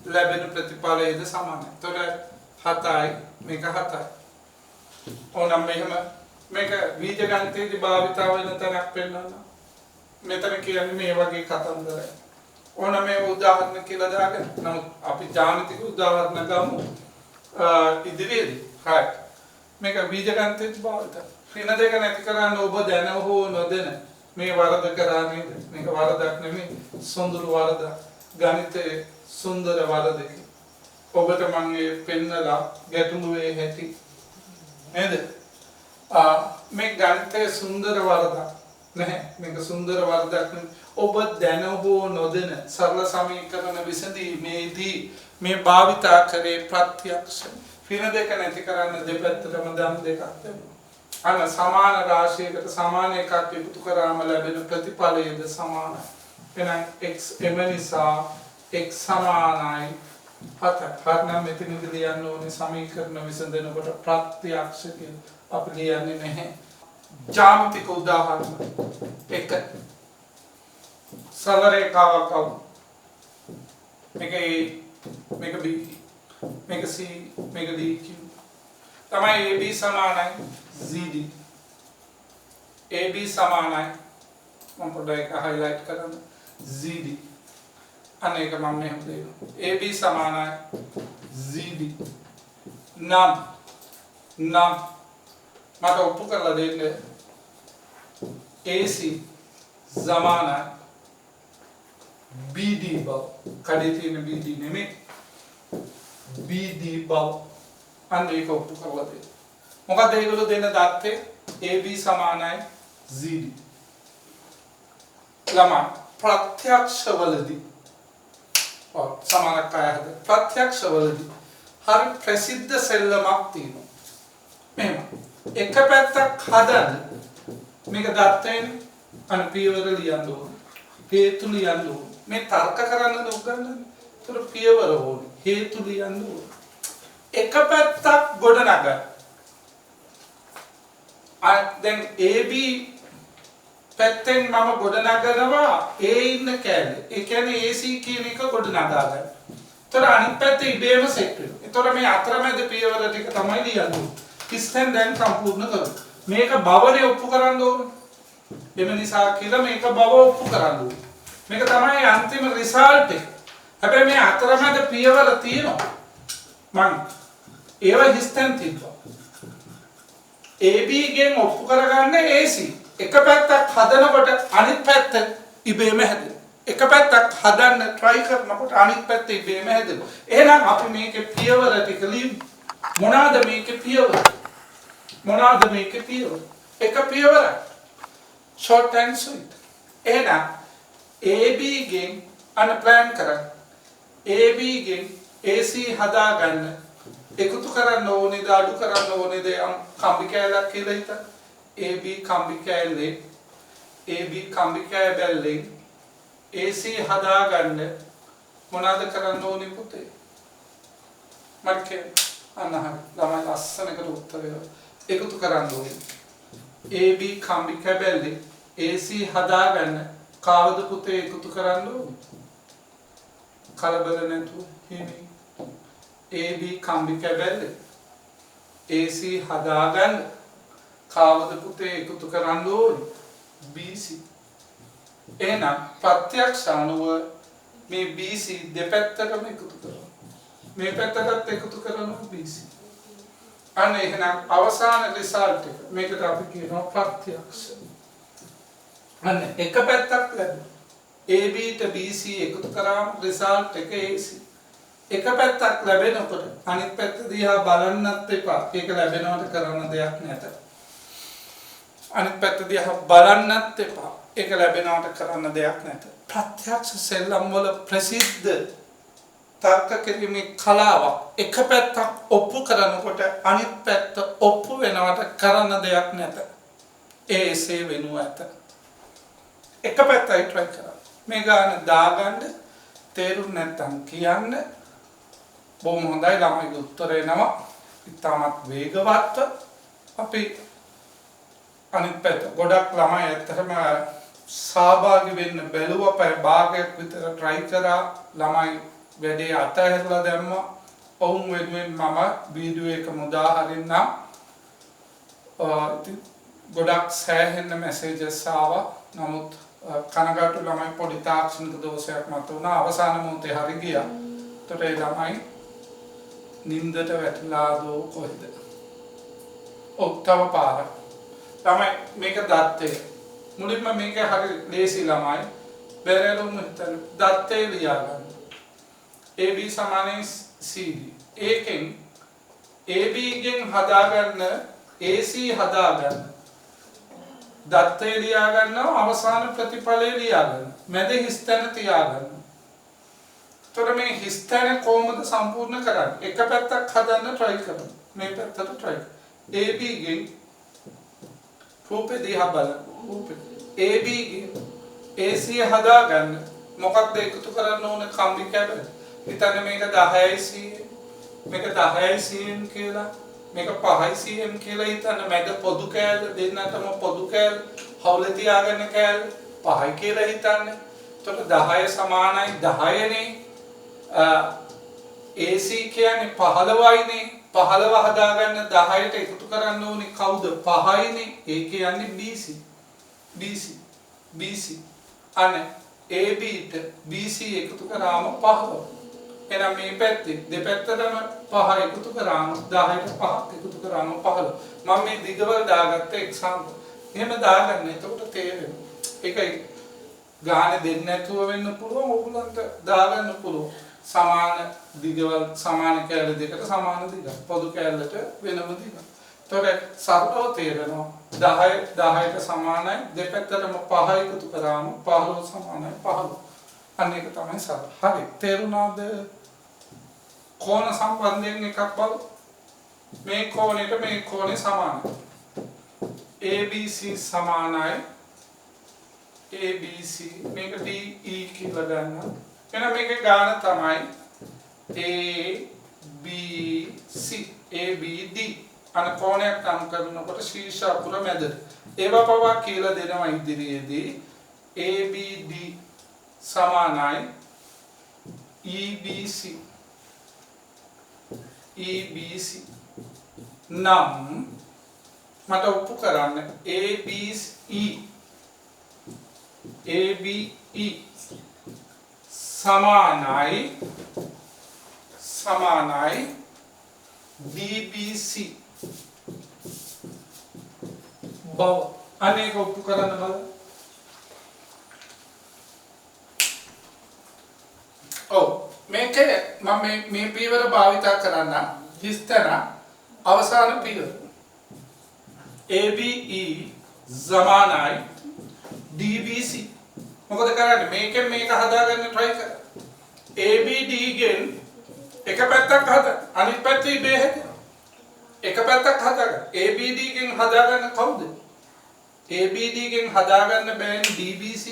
ලැබෙන ප්‍රතිඵලයද සමානයි. එතකොට 7යි මේක 7යි. ඕනම් මෙහෙම මේක බීජ ගණිතයේදී භාවිත වෙන තැනක් පෙන්නන්න. මෙතන කියන්නේ මේ වගේ කතන්දරයක්. ඕනම් මේ උදාහරණ කියලා දාගෙන නමුත් අපි ජාමිතික උදාහරණ ගමු. ඉදිරියේදී right මේක බීජ ගණිතයේ භාවිත ඍණ දෙක නැති කරන්න ඔබ දැන හෝ නොදැන මේ වරද කරා නේද මේක වරදක් නෙමෙයි සුන්දර වරද ගණිතයේ සුන්දර වරදක ඔබට මම මේ පෙන්නලා ගැටලුවේ ඇති නේද මේ ගණිතයේ සුන්දර වරදක් නැහැ මේක සුන්දර වරදක් නෙමෙයි ඔබ දැන හෝ නොදැන සරල සමීකරණ විසඳීමේදී මේ භාවිතා කරේ ප්‍රත්‍යක්ෂ ඍණ දෙක නැති කරන්න දෙපැත්තටම ධන දෙකක් දෙනවා. අන්න සමාන රාශියකට සමාන එකක් එකතු කරාම ලැබෙන ප්‍රතිඵලයද සමානයි. එහෙනම් x එම නිසා x සමානයි 7යි. හරිනම් මෙතනදී ලියන්න ඕනේ සමීකරණ විසඳනකොට ප්‍රත්‍යක්ෂ කියලා අපි ලියන්නේ නැහැ. ජාමිතික උදාහරණ 1 සරල රේඛාවක් අව මේක B මේක C මේක D Q තමයි AB සමානයි ZD AB සමානයි මම පොඩ්ඩක් highlight කරන්න ZD අනේක මම මෙහෙම දෙනවා AB සමානයි ZD නම් මට ඔප්පු කරලා දෙන්න AC සමානයි BD බව. කඩේ තියෙන BD නෙමෙයි. BD බව. අන්න ඒක ඔප්පු කරලා දෙන්න. මොකද ඒගොල්ලෝ දෙන දත්තේ AB සමානයි CD. ළමා ප්‍රත්‍යක්ෂවලදී සමානක් අයහද ප්‍රත්‍යක්ෂවලදී හරි ප්‍රසිද්ධ සෙල්ලමක් තියෙනවා. මෙහෙම එක පැත්තක් හදන්න මේක දත්තෙන් අන පියවර ලියන්න ඕනේ. හේතු ලියන්න ඕනේ. මේ තර්ක කරන්න උගන්වන්නේ. ඒතර පියවර ඕනේ. හේතු ලියන්න ඕනේ. එක පැත්තක් ගොඩ නගන්න. දැන් AB පැත්තෙන් මම ගොඩ නගනවා A ඉන්න කෑල්ල. ඒ කියන්නේ AC කියන එක ගොඩ නගා ගන්න. ඒතර අනිත් පැත්තේ ඉබේම සෙට් වෙනවා. ඒතර මේ අතරමැද පියවර ටික තමයි ලියන්නේ. කිස්තෙන් දැන් සම්පූර්ණ කරමු. මේක බවනේ ඔප්පු කරන්න ඕනේ. එම නිසා කියලා මේක බව ඔප්පු කරන්න ඕනේ. මේක තමයි අන්තිම රිසල්ට් එක. හැබැයි මේ අතරමැද පියවර තියෙනවා. මම ඒව හිස්තෙන් තිබ්බා. AB ගෙන් ඔප්පු කරගන්න AC. එක පැත්තක් හදනකොට අනිත් පැත්ත ඉබේම හැදෙනවා. එක පැත්තක් හදන්න try කරනකොට අනිත් පැත්ත ඉබේම හැදෙනවා. එහෙනම් අපි මේකේ පියවර ටික ලියමු. මොනවාද මේකේ පියවර? මොනවාද මේකේ පියවර? එක පියවරක්. short and sweet. එහෙනම් AB ගෙන් අන plan කරන්න. AB ගෙන් AC හදාගන්න. එකතු කරන්න ඕනේද අඩු කරන්න ඕනේද කම්බි කෑල්ලක් කියලා හිතන්න. AB කම්බි කෑල්ලේ AB කම්බි කෑල්ලෙන් AC හදාගන්න මොනවාද කරන්න ඕනේ පුතේ? මට කියන්න. අන්න හරි. ළමයි ලස්සනකට උත්තරය එකතු කරන්න ඕනේ. AB කම්බි කෑල්ලේ AC හදාගන්න කාවද පුතේ එකතු කරන්න ඕනේ? කලබල නැතුව හිමි. AB කම්බි කැබැල්ල AC හදාගන්න කාවද පුතේ එකතු කරන්න ඕනේ? BC. එහෙනම් ප්‍රත්‍යක්ෂ අණුව මේ BC දෙපැත්තටම එකතු කරනවා. මේ පැත්තටත් එකතු කරනවා BC. අන්න එහෙනම් අවසාන රිසල්ට් එක මේකට අපි කියනවා ප්‍රත්‍යක්ෂ. අන්න එක පැත්තක් ලැබෙනවා. AB ට BC එකතු කරාම රිසල්ට් එක AC. එක පැත්තක් ලැබෙනකොට අනිත් පැත්ත දිහා බලන්නත් එපා. ඒක ලැබෙනවට කරන්න දෙයක් නැත. අනිත් පැත්ත දිහා බලන්නත් එපා. ඒක ලැබෙනවට කරන්න දෙයක් නැත. ප්‍රත්‍යක්ෂ සෙල්ලම් වල ප්‍රසිද්ධ තර්ක කිරීමේ කලාවක්. එක පැත්තක් ඔප්පු කරනකොට අනිත් පැත්ත ඔප්පු වෙනවට කරන්න දෙයක් නැත. ඒ එසේ වෙනු ඇත. එක පැත්තයි try කරන්න. මේ ගාන දාගන්න තේරුම් නැත්නම් කියන්න. බොහොම හොඳයි ළමයිගේ උත්තරේ නම ඉතාමත් වේගවත්ව අපි අනිත් පැත්ත ගොඩක් ළමයි ඇත්තටම සහභාගී වෙන්න බැලුවා පැය භාගයක් විතර try කරා ළමයි වැඩේ අතහැරලා දැම්මා. ඔවුන් වෙනුවෙන් මම වීඩියෝ එක මුදා හරින්නම්. ගොඩක් සෑහෙන මැසේජස් ආවා. නමුත් කනගාටු ළමයි පොඩි තාක්ෂණික දෝෂයක් මත වුණා. අවසාන මොහොතේ හරි ගියා. ඒතට ඒ ළමයි නින්දට වැටිලාද කොහෙද? ඔව් තව පාරක්. තමයි මේක දත්තේ. මුලින්ම මේක හරි ලේසි ළමයි. බැරළුම් හිතන්න දත්තේ ලියාගන්න. AB සමානයි CD. ඒකෙන් AB ගෙන් හදාගන්න AC හදාගන්න. දත්තේ ලියාගන්නවා අවසාන ප්‍රතිඵලය ලියාගන්න. මැද හිස්තැන තියාගන්න. තොර මේ හිස්තැන කොහොමද සම්පූර්ණ කරන්නේ? එක පැත්තක් හදන්න try කරමු. මේ පැත්තට try. AB ගෙන් රූපේ දිහා බලන්න. රූපේ AB ගෙන් AC හදාගන්න. මොකක්ද එකතු කරන්න ඕනේ කම්බි කැබල? හිතන්න මේක 10යි cm. මේක 10යි cm කියලා. මේක 5යි cm කියලා හිතන්න. මැද පොදු කෑල්ල දෙන්නටම පොදු කෑල්ල හවුල තියාගන්න කෑල්ල 5යි කියලා හිතන්න. එතකොට 10 සමානයි 10නේ. AC කියන්නේ 15යිනේ. 15 හදාගන්න 10ට එකතු කරන්න ඕනේ කවුද? 5යිනේ. ඒ කියන්නේ BC. අනේ AB ට BC එකතු කරාම 15. එහෙනම් මේ පැත්තේ දෙපැත්තටම 5 එකතු කරාම 10ට 5ක් එකතු කරාම 15. මම මේ දිගවල දාගත්ත එක්සැම්පල්. එහෙම දාගන්න. එතකොට තේරෙනවා. ඒකයි ගාන දෙන්නේ නැතුව වෙන්න පුළුවන් ඕගොල්ලන්ට දාගන්න පුළුවන්. සමාන දිගවල් සමාන කැල දෙකට සමාන දිග. පොදු කැලට වෙනම දිග. එතකොට සරලව තේරෙනවා 10ට සමානයි දෙපැත්තටම 5 එකතු කරාම 15 සමානයි 15. අන්න ඒක තමයි සරල. හරි. තේරුණාද? කෝණ සම්බන්ධයෙන් එකක් බලමු. මේ කෝණයට මේ කෝණය සමානයි. ABC සමානයි ABC මේක DE කියලා ගන්න. එහෙනම් මේකේ ගාන තමයි ABC ABD අන කෝණයක් නම් කරනකොට ශීර්ෂ අකුර මැද. ඒවා පවා කියලා දෙනවා ඉදිරියේදී ABD සමානයි EBC EBC නම් මට ඔප්පු කරන්න ABE සමානයි BBC බව අනේක ඔප්පු කරන්න බලන්න. ඔව් මේකේ මම මේ පියවර භාවිත කරන්න හිස්තන අවසාන පියවර ABE සමානයි DBC. මොකද කරන්නේ මේකෙන් මේක හදාගන්න try කරා. ABD ගෙන් එක පැත්තක් හදා අනිත් පැත්තේ B හැදෙනවා. එක පැත්තක් හදාගන්න. ABD ගෙන් හදාගන්න කවුද? ABD ගෙන් හදාගන්න බෑනේ DBC.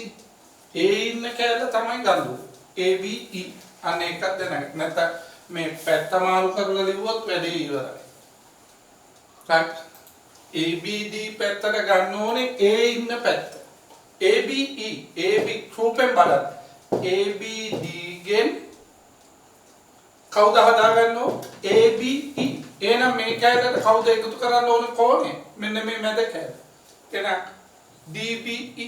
A ඉන්න කැලේ තමයි ගන්න. ABE අන්න එකක් දැනගන්න. නැත්නම් මේ පැත්ත මාරු කරලා ලිව්වොත් වැඩේ ඉවරයි. right ABD පැත්තට ගන්න ඕනේ A ඉන්න පැත්ත. ABE AB රූපෙන් බලන්න. ABD ගෙන් කවුද හදාගන්න ඕනේ? ABE. එහෙනම් මේ කැලේට කවුද එකතු කරන්න ඕනේ කෝණය? මෙන්න මේ මැද කැලේ. එහෙනම් DBE.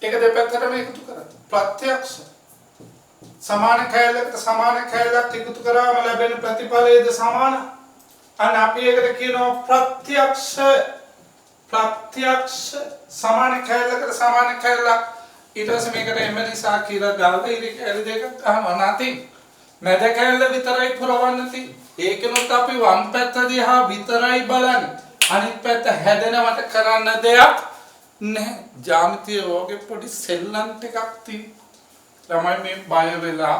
ඒක දෙපැත්තටම එකතු කරන්න. ප්‍රත්‍යක්ෂ සමාන කැලේකට සමාන කැලයක් එකතු කරාම ලැබෙන ප්‍රතිඵලයේද සමාන. අන්න අපි ඒකට කියනවා ප්‍රත්‍යක්ෂ සමාන කැලයකට සමාන කැලක්. ඊට පස්සේ මේකට M නිසා කියලා දාලා ඉරි කැල දෙකක් ගන්නවා නැති. මැද කැල විතරයි පුරවන්න තියෙන්නේ. ඒකනොත් අපි වම් පැත්ත දිහා විතරයි බලන්නේ. අනිත් පැත්ත හැදෙනවට කරන්න දෙයක් නැහැ. ජ්‍යාමිතිය වගේ පොඩි සෙල්ලම් ටිකක් තියෙනවා. ළමයි මේ බය වෙලා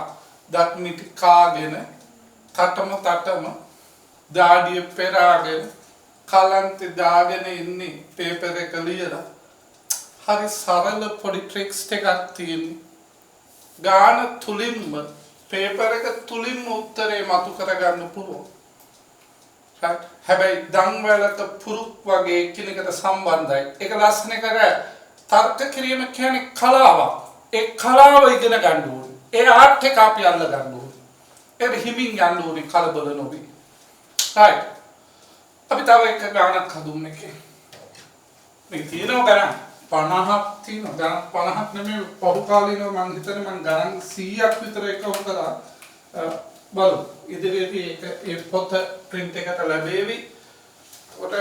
දත් මිටි කාගෙන තටම දාඩිය පෙරාගෙන කලන්තේ දාගෙන ඉන්නේ පේපර් එක ලියලා. හරි සරල පොඩි ට්‍රික්ස් ටිකක් තියෙනවා. ගාන තුලින්ම පේපර් එක තුලින්ම උත්තරේ මතු කරගන්න පුළුවන්. හැබැයි දන්වලට පුරුක් වගේ එකිනෙකට සම්බන්ධයි. ඒක ලස්සන කර තර්ක කිරීම කියන්නේ කලාවක්. ඒ කලාව ඉගෙන ගන්න ඕනේ. ඒ ආර්ට් එක අපි අල්ල ගන්න ඕනේ. ඒක හිමින් යන්න ඕනේ කලබල නොවි. right අපි තව එක ගානක් හදුම් එකේ. මේ තියෙනවා ගණන් 50ක් තියෙනවා. ගණන් 50ක් නෙමෙයි පහු කාලිනව මම හිතන්නේ මම ගණන් 100ක් විතර එකව කරා. බලමු ඉදිරියේදී ඒ පොත print එකට ලැබෙවි. කොට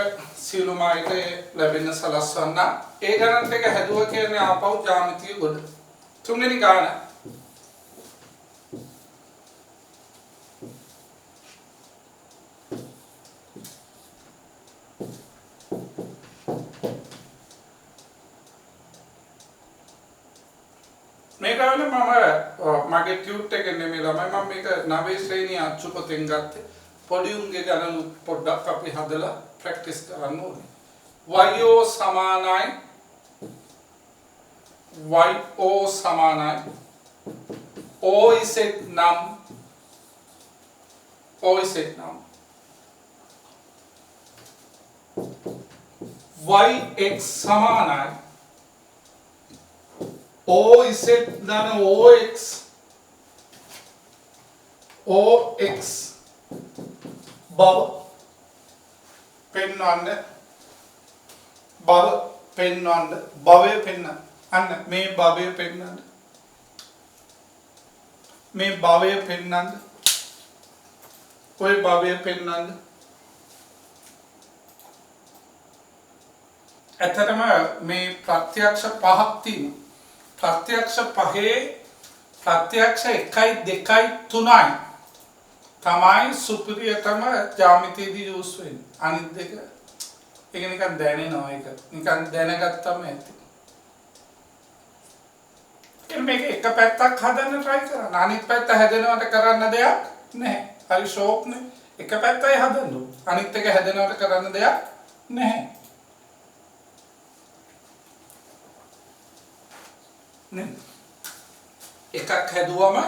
සියලුම අයට ලැබෙන සලස්වන්න. ඒ ගණන් ටික හැදුවා කියන්නේ ආපහු ජ්‍යාමිතිය ගොඩ. තුන්වෙනි ගාන මේක වල මගේ ටියුට් එකේ නෙමෙයි ළමයි මම මේක 9 ශ්‍රේණිය අච්චු පොතෙන් ගත්තේ. පොඩි උන්ගේ ගණන් පොඩ්ඩක් අපි හදලා ප්‍රැක්ටිස් කරන්න ඕනේ. YO සමානයි OZ නම් YX සමානයි OZ ධන OX බව පෙන්වන්න භවය පෙන්වන්න අන්න මේ භවය පෙන්වන්න ඔය භවය පෙන්වන්න ඇත්තටම මේ ප්‍රත්‍යක්ෂ පහක් තියෙනවා. ප්‍රත්‍යක්ෂ පහේ ප්‍රත්‍යක්ෂ 1 2 3යි තමයි සුපිරියතම ජ්‍යාමිතියේදී යූස් වෙන්නේ. අනිත් දෙක ඒක නිකන් දැනෙනවා. ඒක නිකන් දැනගත්තම ඇති. මේක එක පැත්තක් හදන්න try කරන්න. අනිත් පැත්ත හැදෙනවට කරන්න දෙයක් නැහැ. හරි ෂෝක් නේ. එක පැත්තයි හදන්න ඕන. අනිත් එක හැදෙනවට කරන්න දෙයක් නැහැ. නේ. එකක් හැදුවම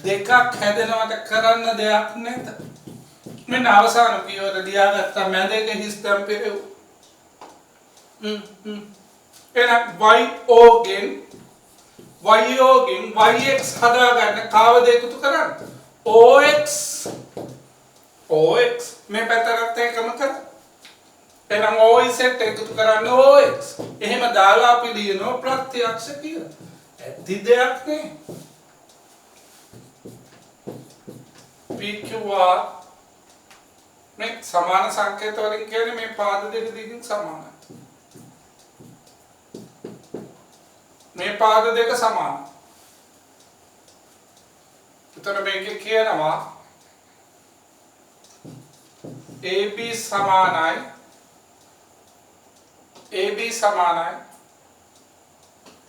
දෙකක් හැදෙනවට කරන්න දෙයක් නැත. මෙන්න අවසාන පියවර ලියාගත්තා මැද එක හිස්තම් පෙරෙව්. එහෙනම් y ගෙන් yx හදාගන්න කාවද එකතු කරන්න? ox මේ පැත්තට එකම කරන්න. එහෙනම් oz එකතු කරන්න ox. එහෙම දාලා අපි ලියනවා ප්‍රත්‍යක්ෂ කියලා. ඇති දෙයක් නේ. PQR මේ සමාන සංකේත වලින් කියන්නේ මේ පාද දෙක දිගින් සමානයි. මේ පාද දෙක සමානයි. එතකොට මේකේ කියනවා AB සමානයි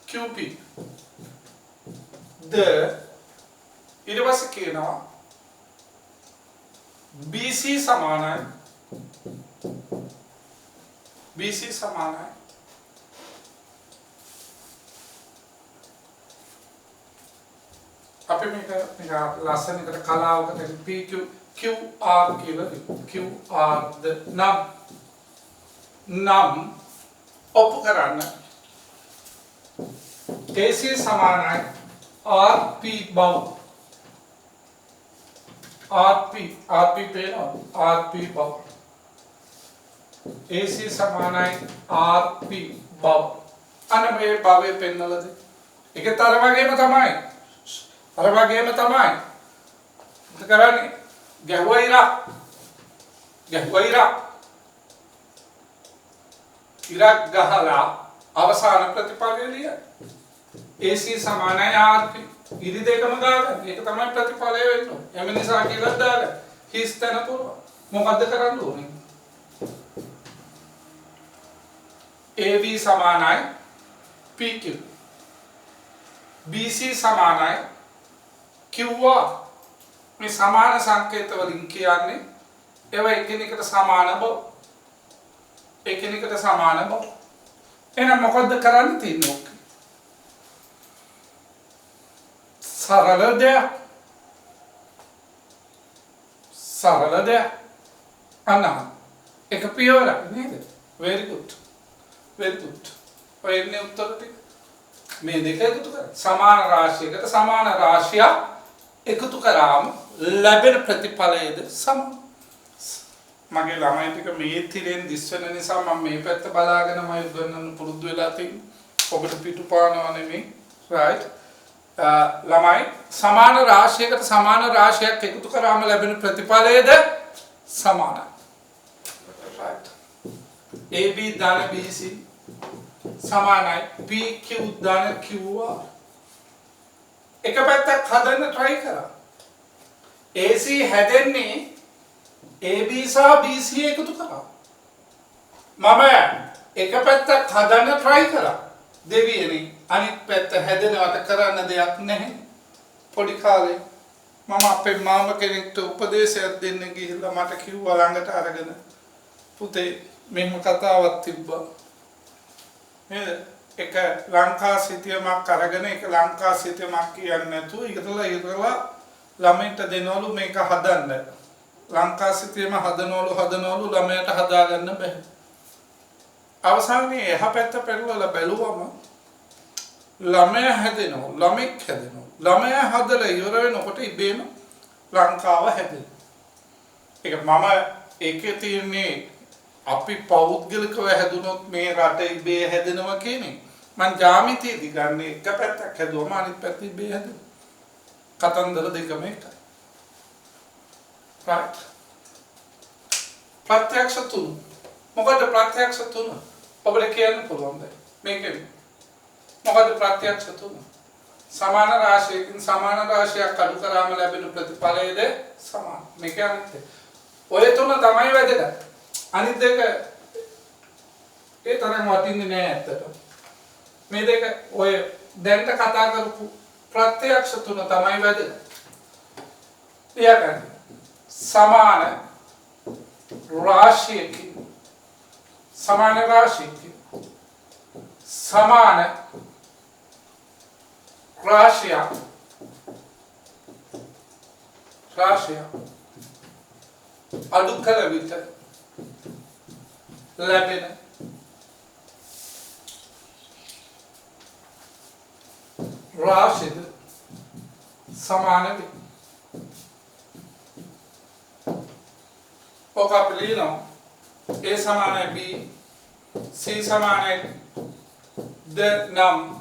QP. ඊට පස්සේ කියනවා BC සමානයි අපි මේක ලස්සනකට කලාවකට PQ QR කියලා QR ද නම් ඔප්පු කරන්න AC සමානයි RP බව RP පේනවා RP බව AC සමානයි RP බව අන්න මේ භවයේ පෙන්නලද ඒකත් අර වගේම තමයි මොකද කරන්නේ ගැහුවා ඉරක් ගහලා අවසාන ප්‍රතිඵලය ලිය AC සමානයි RP ඉරි දෙකම දාගන්න ඒක තමයි ප්‍රතිඵලය වෙන්න ඕනේ එම නිසා කියලා දාගන්න හිස් තැන පුරව මොකද්ද කරන්න ඕනේ AB සමානයි PQ BC සමානයි QR මේ සමාන සංකේත වලින් කියන්නේ ඒවා එකිනෙකට සමාන බව එහෙනම් මොකද්ද කරන්න තියෙන්නේ සරල දෙයක් අන්න එක පියවරක් නේද very good ඔය එන්නේ උත්තර ටික මේ දෙක එකතු කරා සමාන රාශියකට සමාන රාශියක් එකතු කරාම ලැබෙන ප්‍රතිඵලයද සම මගේ ළමයි ටික මේ තිරෙන් දිස් වෙන නිසා මම මේ පැත්ත බලාගෙන මම උගන්වන්න පුරුදු වෙලා තියෙන්නේ ඔබට පිටුපානවා නෙමෙයි right ළමයි සමාන රාශියකට සමාන රාශියක් එකතු කරාම ලැබෙන ප්‍රතිඵලයද සමානයි right AB ධන BC සමානයි PQ ධන QR එක පැත්තක් හදන්න try කරා AC හැදෙන්නේ AB සහ BC එකතු කරා මම එක පැත්තක් හදන්න try කරා දෙවියනි අනිත් පැත්ත හැදෙනවට කරන්න දෙයක් නැහැ පොඩි කාලේ මම අපේ මාමා කෙනෙක්ට උපදේශයක් දෙන්න ගිහිල්ලා මට කිව්වා ළඟට අරගෙන පුතේ මෙහෙම කතාවක් තිබ්බා නේද එක ලංකා සිතියමක් අරගෙන එක ලංකා සිතියමක් කියන්නේ නැතුව ඉතලා ළමයින්ට දෙනවලු මේක හදන්න ලංකා සිතියම හදනවලු ළමයට හදාගන්න බෑ අවසානයේ එහා පැත්ත පෙරලලා බැලුවම ළමයා හැදෙනවා ළමයා හදලා ඉවර වෙනකොට ඉබේම ලංකාව හැදෙනවා ඒක මම ඒකේ තියෙන්නේ අපි පෞද්ගලිකව හැදුනොත් මේ රට ඉබේ හැදෙනවා කියන්නේ මං ජ්‍යාමිතියේදී ගන්න එක පැත්තක් හැදුවම අනිත් පැත්ත ඉබේ හැදෙනවා කතන්දර දෙකම එකයි right ප්‍රත්‍යක්ෂ තුන මොකද ප්‍රත්‍යක්ෂ තුන ඔබට කියන්න පුළුවන්ද මේකෙන් මොකද ප්‍රත්‍යක්ෂ තුන සමාන රාශියකින් සමාන රාශියක් අඩු කරාම ලැබෙන ප්‍රතිඵලයේද සමාන මේක අනිත් ඔය තුන තමයි වැදගත් අනිත් දෙක ඒ තරම් වටින්නේ නෑ ඇත්තට මේ දෙක ඔය දැන්ට කතා කරපු ප්‍රත්‍යක්ෂ තුන තමයි වැදගත් ලියගන්න සමාන රාශියකින් समान राशि समान राशियां अडुकल वित लැබෙන राशिद समान වේ ඔක අපි ලියනවා A समान है B C समान है द नाम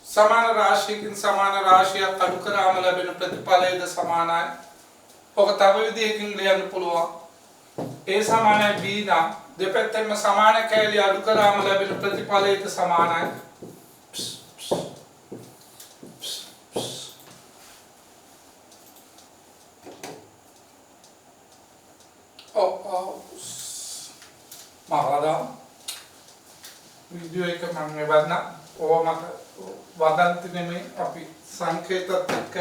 समान राशि किन समान राशि අඩු කරාම ලැබෙන ප්‍රතිඵලයද සමානයි. ඔක තව විදිහකින් ලියන්න පුළුවන්. A සමාන B නම් දෙපැත්තෙන්ම සමාන කැලි අඩු කරාම ලැබෙන ප්‍රතිඵලයද සමානයි. මහලදා වීඩියෝ එක මම මෙවන්න ඕවා මට වදන්ති නෙමෙයි අපි සංකේතත් එක්ක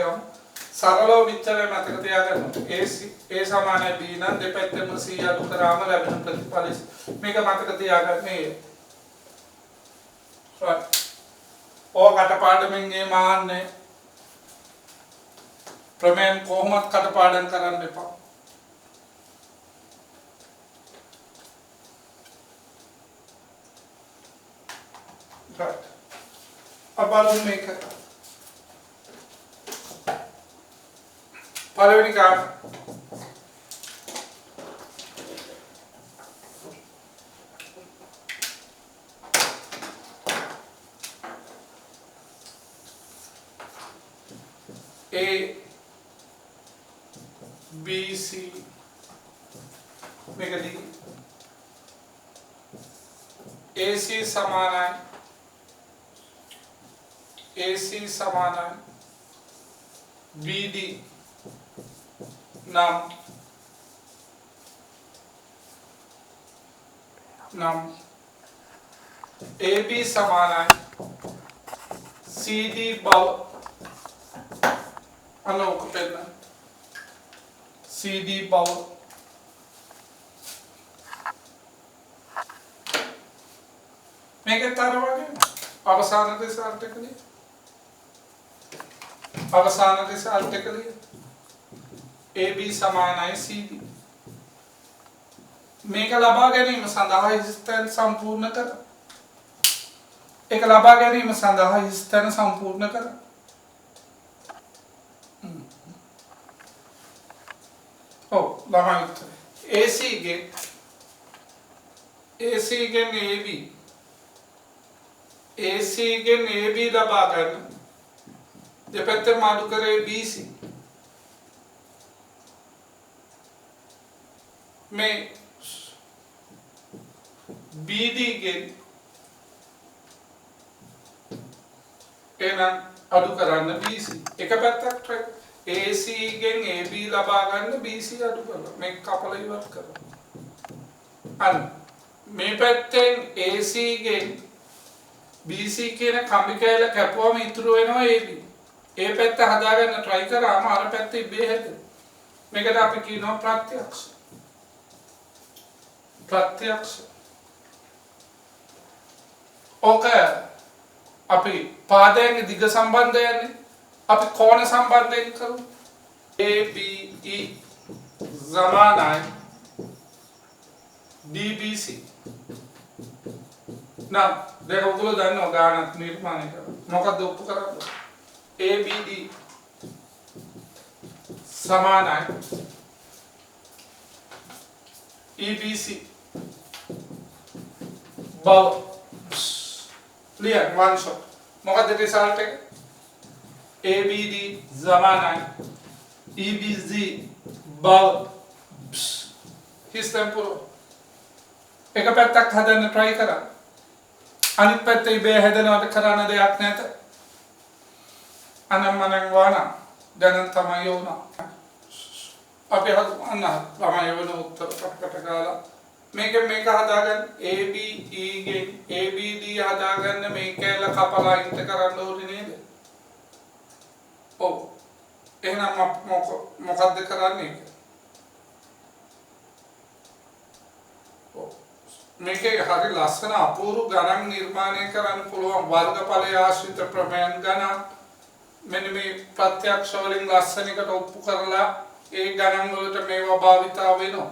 සරලව විස්තරය මතක තියාගන්න. A සමාන B නම් දෙපැත්තෙම C අඩු කරාම ලැබෙන ප්‍රතිඵලය මේක මතක තියාගන්න. ඕවා කටපාඩමින් මේ මාන්නේ ප්‍රමේය කොහොමද කටපාඩම් කරන්න එපා. Right. About the maker. पहले काम A B C में कर दी AC समान है AC समान है BD नाम AB समान है CD बल अनोकपेन CD बल මේක තරවගේ අවසාන රිසල්ට් එක නේ අවසාන රිසල්ට් එක නේ AB සමානයි CD මේක ලබා ගැනීම සඳහා ස්ථාන සම්පූර්ණ කර ඒක ලබා ගැනීම සඳහා ස්ථාන සම්පූර්ණ කර ළමයි AC ගෙන් AB AC ගෙන් AB ලබා ගන්න දෙපැත්තම අඩු කරේ BC මේ BD ගෙන් එන අඩු කරන්න BC එක පැත්තක් AC ගෙන් AB ලබා ගන්න BC අඩු කරලා මේ කපල ඉවත් කරලා අන්න මේ පැත්තෙන් AC ගෙන් BC කියන කම්බි කෑල්ල කැපුවම ඉතුරු වෙනවා AB. ඒ පැත්ත හදාගන්න try කරාම අර පැත්ත ඉබේ හැදෙනවා. මේකට අපි කියනවා ප්‍රත්‍යක්ෂ. ප්‍රත්‍යක්ෂ. ඕක අපි පාදයන්ගේ දිග සම්බන්ධයන්නේ අපි කෝණ සම්බන්ධයෙන් කරමු. ABE සමානයි DBC. ना देखो बोलो जानो गाना निर्माण का मौका दो करा ABD समान है EBC बल क्लियर वन शॉट मौका देते रिजल्ट है ABD समान है EBC बल किस टाइम पूरा එක පැත්තක් හදන්න try කරා. අනිත් පැත්තේ ඉබේ හැදෙනවට කරන්න දෙයක් නැත. අනම්මනම් වානා දැන් තමයි යෝනා. අපි අන්න තමයි වෙන උත්තර කට ගාලා මේක හදාගන්න AB E ගෙන් ABD හදාගන්න මේ කැල කපලා ඉන්ට කරන්න ඕනේ නේද? ඔව්. එහෙනම් මොකද්ද කරන්නේ? ඔව්. මේකේ හරි ලස්සන අපූර්ව ගණන් නිර්මාණය කරන්න පුළුවන් වර්ගඵලය ආශ්‍රිත ප්‍රමේයන් ගණන් මෙන්න මේ ප්‍රත්‍යක්ෂ වලින් ලස්සනකට ඔප්පු කරලා ඒ ගණන් වලට මේවා භාවිතා වෙනවා.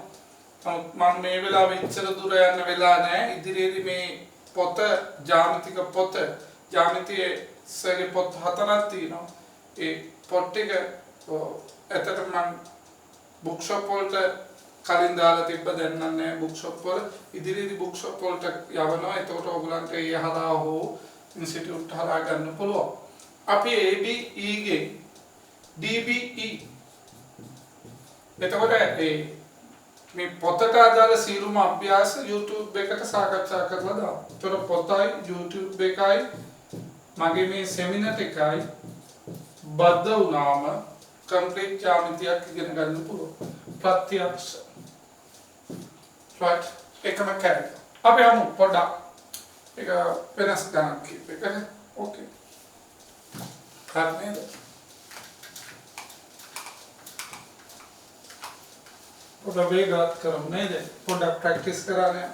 මම මේ වෙලාවෙ ඉච්චර දුර යන්න වෙලා නැහැ. ඉදිරියේදී මේ පොත ජ්‍යාමිතික පොත ජ්‍යාමිතියේ සගේ පොත් 4ක් තියෙනවා. ඒ පොත් ටික ඇත්තට මම බුක් ෂොප් වලට කලින් දාලා තිබ්බ දැන් නැහැ බුක් ෂොප් වල. ඉදිරියේදී බුක් ෂොප් වලට යවනවා. එතකොට ඔයගලන්ට ඒ හරහා හෝ ඉන්ස්ටිටියුට් හරහා ගන්න පුළුවන්. අපි ABE ගේ DBE එතකොට මේ පොතට අදාළ සියලුම අභ්‍යාස YouTube එකට සාකච්ඡා කරලා දාන්න. ඒතර පොතයි YouTube එකයි මගේ මේ සෙමිනාර් එකයි බද්ධ වුණාම කම්ප්ලීට් ජ්‍යාමිතියක් ඉගෙන ගන්න පුළුවන්. ප්‍රත්‍යක්ෂ. right එකම කැරේ. අපි යමු පොඩ්ඩක්. ඒක වෙනස් ගණන් කීපයකට. ඕකේ. හරිද? පොඩ්ඩක් වේගවත් කරමු නේද? පොඩ්ඩක් ප්‍රැක්ටිස් කරන්න.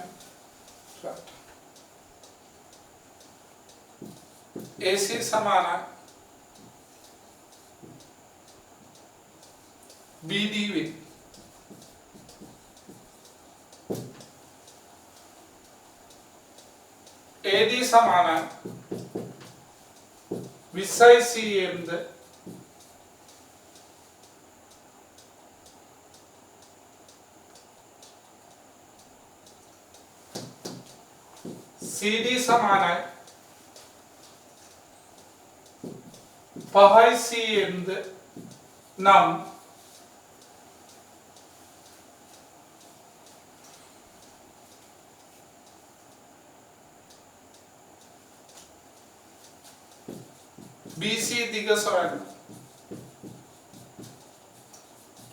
AC සමානයි BD වේ. AD සමානයි 20යි CM ද CD සමානයි 5යි CM ද නම් BC දිග සොයන්න.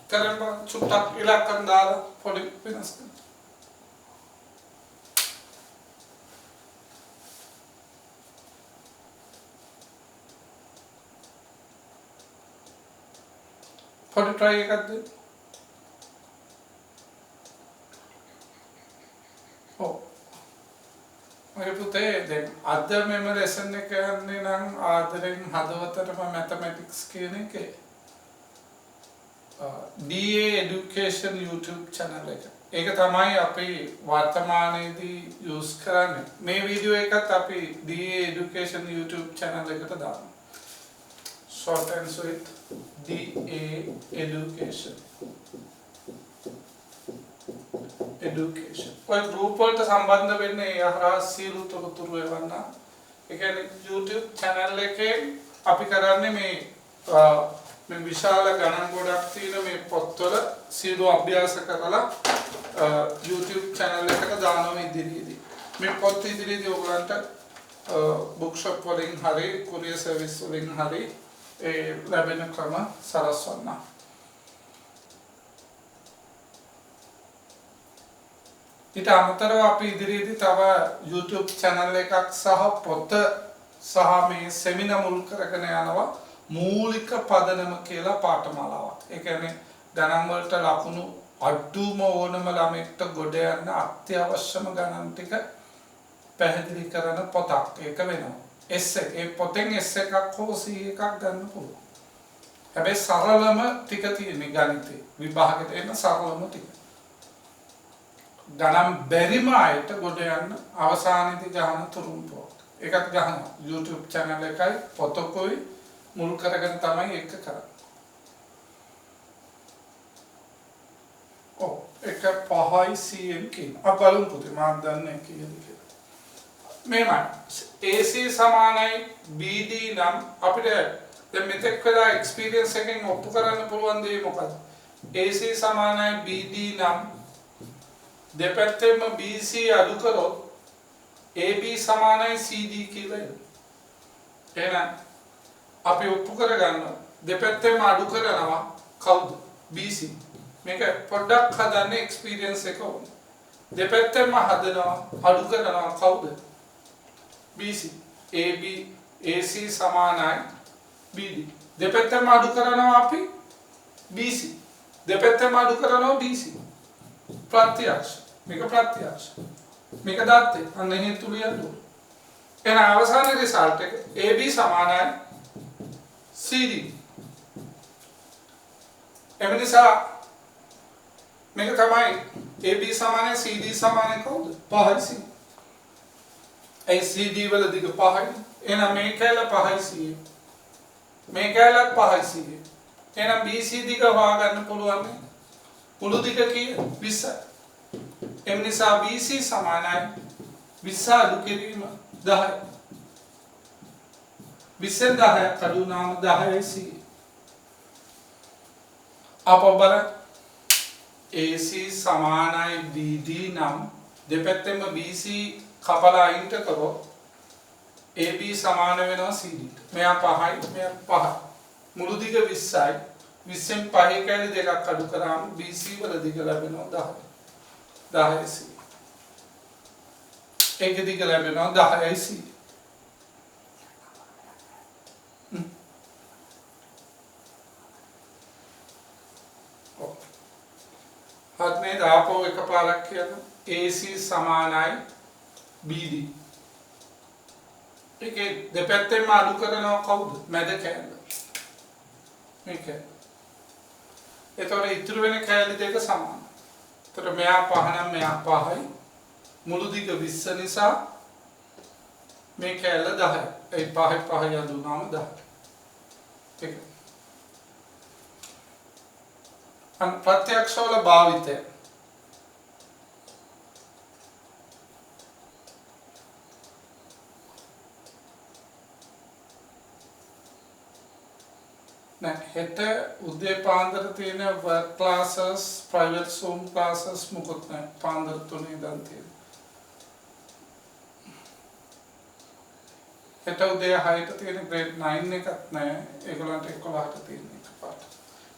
කරන්න චුට්ටක් ඉලක්කම් දාලා පොඩි වෙනස් කරන්න. පොඩි try එකක් දෙන්න. ඔව්. මගේ පුතේ දැන් අද මෙම ලෙසන් එක යන්නේ නම් ආදරෙන් හදවතටම මැතමැටික්ස් කියන එකේ DA Education YouTube channel එක. ඒක තමයි අපි වර්තමානයේදී use කරන්නේ. මේ වීඩියෝ එකත් අපි DA Education YouTube channel එකට දානවා. Short and sweet DA Education. ඔය group වලට සම්බන්ධ වෙන්නේ යහරා සියලු තොරතුරු එවන්න. ඒ කියන්නේ YouTube channel එකේ අපි කරන්නේ මේ විශාල ගණන් ගොඩක් තියෙන මේ පොත්වල සියලු අභ්‍යාස කරලා YouTube channel එකට දානවා ඉදිරියේදී. මේ පොත් ඉදිරියේදී ඔයගලන්ට bookshop වලින් හරි courier service වලින් හරි ලැබෙන ක්‍රම සලස්වන්න. ඊට අමතරව අපි ඉදිරියේදී තව YouTube channel එකක් සහ පොත සහ මේ සෙමිනාර් මුල් කරගෙන යනවා මූලික පදනම කියලා පාඨමාලාවක්. ඒ කියන්නේ ගණන් වලට ලකුණු අඩුම ඕනම ළමෙක්ට ගොඩ යන්න අත්‍යවශ්‍යම ගණන් ටික පැහැදිලි කරන පොතක්. ඒක වෙනවා. ඒ පොතෙන් එකක් හෝ එකක් ගන්න පුළුවන්. හැබැයි සරලම ටික තියෙන ගණිතේ විභාගෙට එන සරලම ටික. ගණන් බැරිම අයට ගොඩ යන්න අවසානයේදී ගහන තුරුම්පුවක්. ඒකත් ගහනවා. YouTube channel එකයි පොතකුයි මුල් කරගෙන තමයි ඒක කරන්නේ. ඔව් ඒක 5යි CM කියන. අපලුම් පුතේ මම දන්නේ කීයද කියලා. මේමයි AC සමානයි BD නම් අපිට දැන් මෙතෙක් වෙලා එක්ස්පීරියන්ස් එකෙන් ඔප්පු කරන්න පුළුවන් දේ මොකද්ද? AC සමානයි BD නම් දෙපැත්තෙම BC අඩු කරොත් AB සමානයි CD කියලා එනවා. එහෙනම් අපි ඔප්පු කරගන්නවා දෙපැත්තෙම අඩු කරනවා කවුද? BC. මේක පොඩ්ඩක් හදන්න එක්ස්පීරියන්ස් එක ඕන. දෙපැත්තෙම හදනවා අඩු කරනවා කවුද? BC. AB AC සමානයි BD. දෙපැත්තෙම අඩු කරනවා අපි BC. දෙපැත්තෙම අඩු කරනවා BC. ප්‍රත්‍යක්ෂ. මේක ප්‍රත්‍යක්ෂ. මේක දත්තේ අන්න හේතු ලියන්න. එහෙනම් අවසාන රිසල්ට් එක AB සමානයි CD. එමනිසා මේක තමයි AB සමානයි CD සමානයි කවුද? 5යි C. ඒ CD වල දිග 5යි. එහෙනම් මේ කැල 5යි C. මේ කැලත් 5යි C. එහෙනම් BC දිග හොයාගන්න පුළුවන් නේ. මුළු දිග කීයද? 20යි. එමනිසා BC සමානයි 20 අඩු කිරීම 10යි. 20න් 10ක් අඩු වුණාම 10යි C. අප බලන්න AC සමානයි BD නම් දෙපැත්තෙම BC කපලා අයින්ට කරොත් AB සමාන වෙනවා CD. මෙයා 5යි මෙයා 5යි. මුළු දිග 20යි. 20න් 5 කැලි දෙකක් අඩු කරාම BC වල දිග ලැබෙනවා 10යි. 10යි C. ඒක දිග ලැබෙනවා 10යි C. හත්නේ දාපෝ එකපාරක් කියන්න AC සමානයි BD. ඒකේ දෙපැත්තෙම අඩු කරනවා කවුද? මැද කෑල්ල. මේක. ඒතකොට ඉතුරු වෙන කෑලි දෙක සමානයි. ඒතකොට මෙයා 5 නම් මෙයා 5යි. මුළු දිග 20 නිසා මේ කෑල්ල 10යි. ඒ 5යි අඩු වුණාම 10යි. ඒක. ප්‍රත්‍යක්ෂ වල භාවිතය නෑ හෙට උදේ පාන්දර තියෙන work classes private zoom classes මොකොත් නෑ පාන්දර 3 ඉඳන් තියෙන හෙට උදේ 6ට තියෙන grade 9 එකක් නෑ ඒගොල්ලන්ට 11ට තියෙන එකපාරට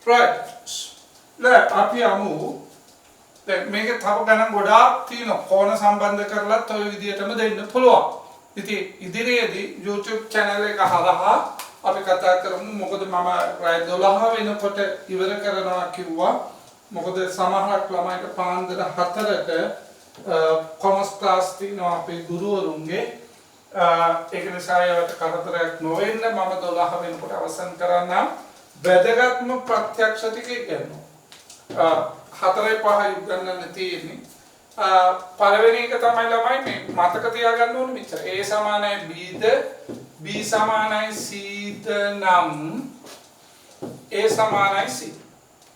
right අපි යමු දැන් මේක තව ගණන් ගොඩාක් තියෙනවා කෝණ සම්බන්ධ කරලත් ඔය විදිහටම දෙන්න පුළුවන්. ඉතින් ඉදිරියේදී YouTube channel එක හරහා අපි කතා කරමු මොකද මම රාය 12 වෙනකොට ඉවර කරනවා කිව්වා. මොකද සමහරක් ළමයිට පාන්දර 4ට කොමර්ස් ක්ලාස් තියෙනවා අපේ ගුරුවරුන්ගේ. ඒක නිසා ඒවට කරදරයක් නොවෙන්න මම 12 වෙනකොට අවසන් කරන්නම්. වැදගත්ම ප්‍රත්‍යක්ෂ ටික ඉගෙනගන්න. 4-5 උගන්වන්න තියෙන්නේ. පළවෙනි එක තමයි ළමයි මේ මතක තියාගන්න ඕනේ මෙච්චර. A සමානයි B ද B සමානයි C ද නම් A සමානයි C.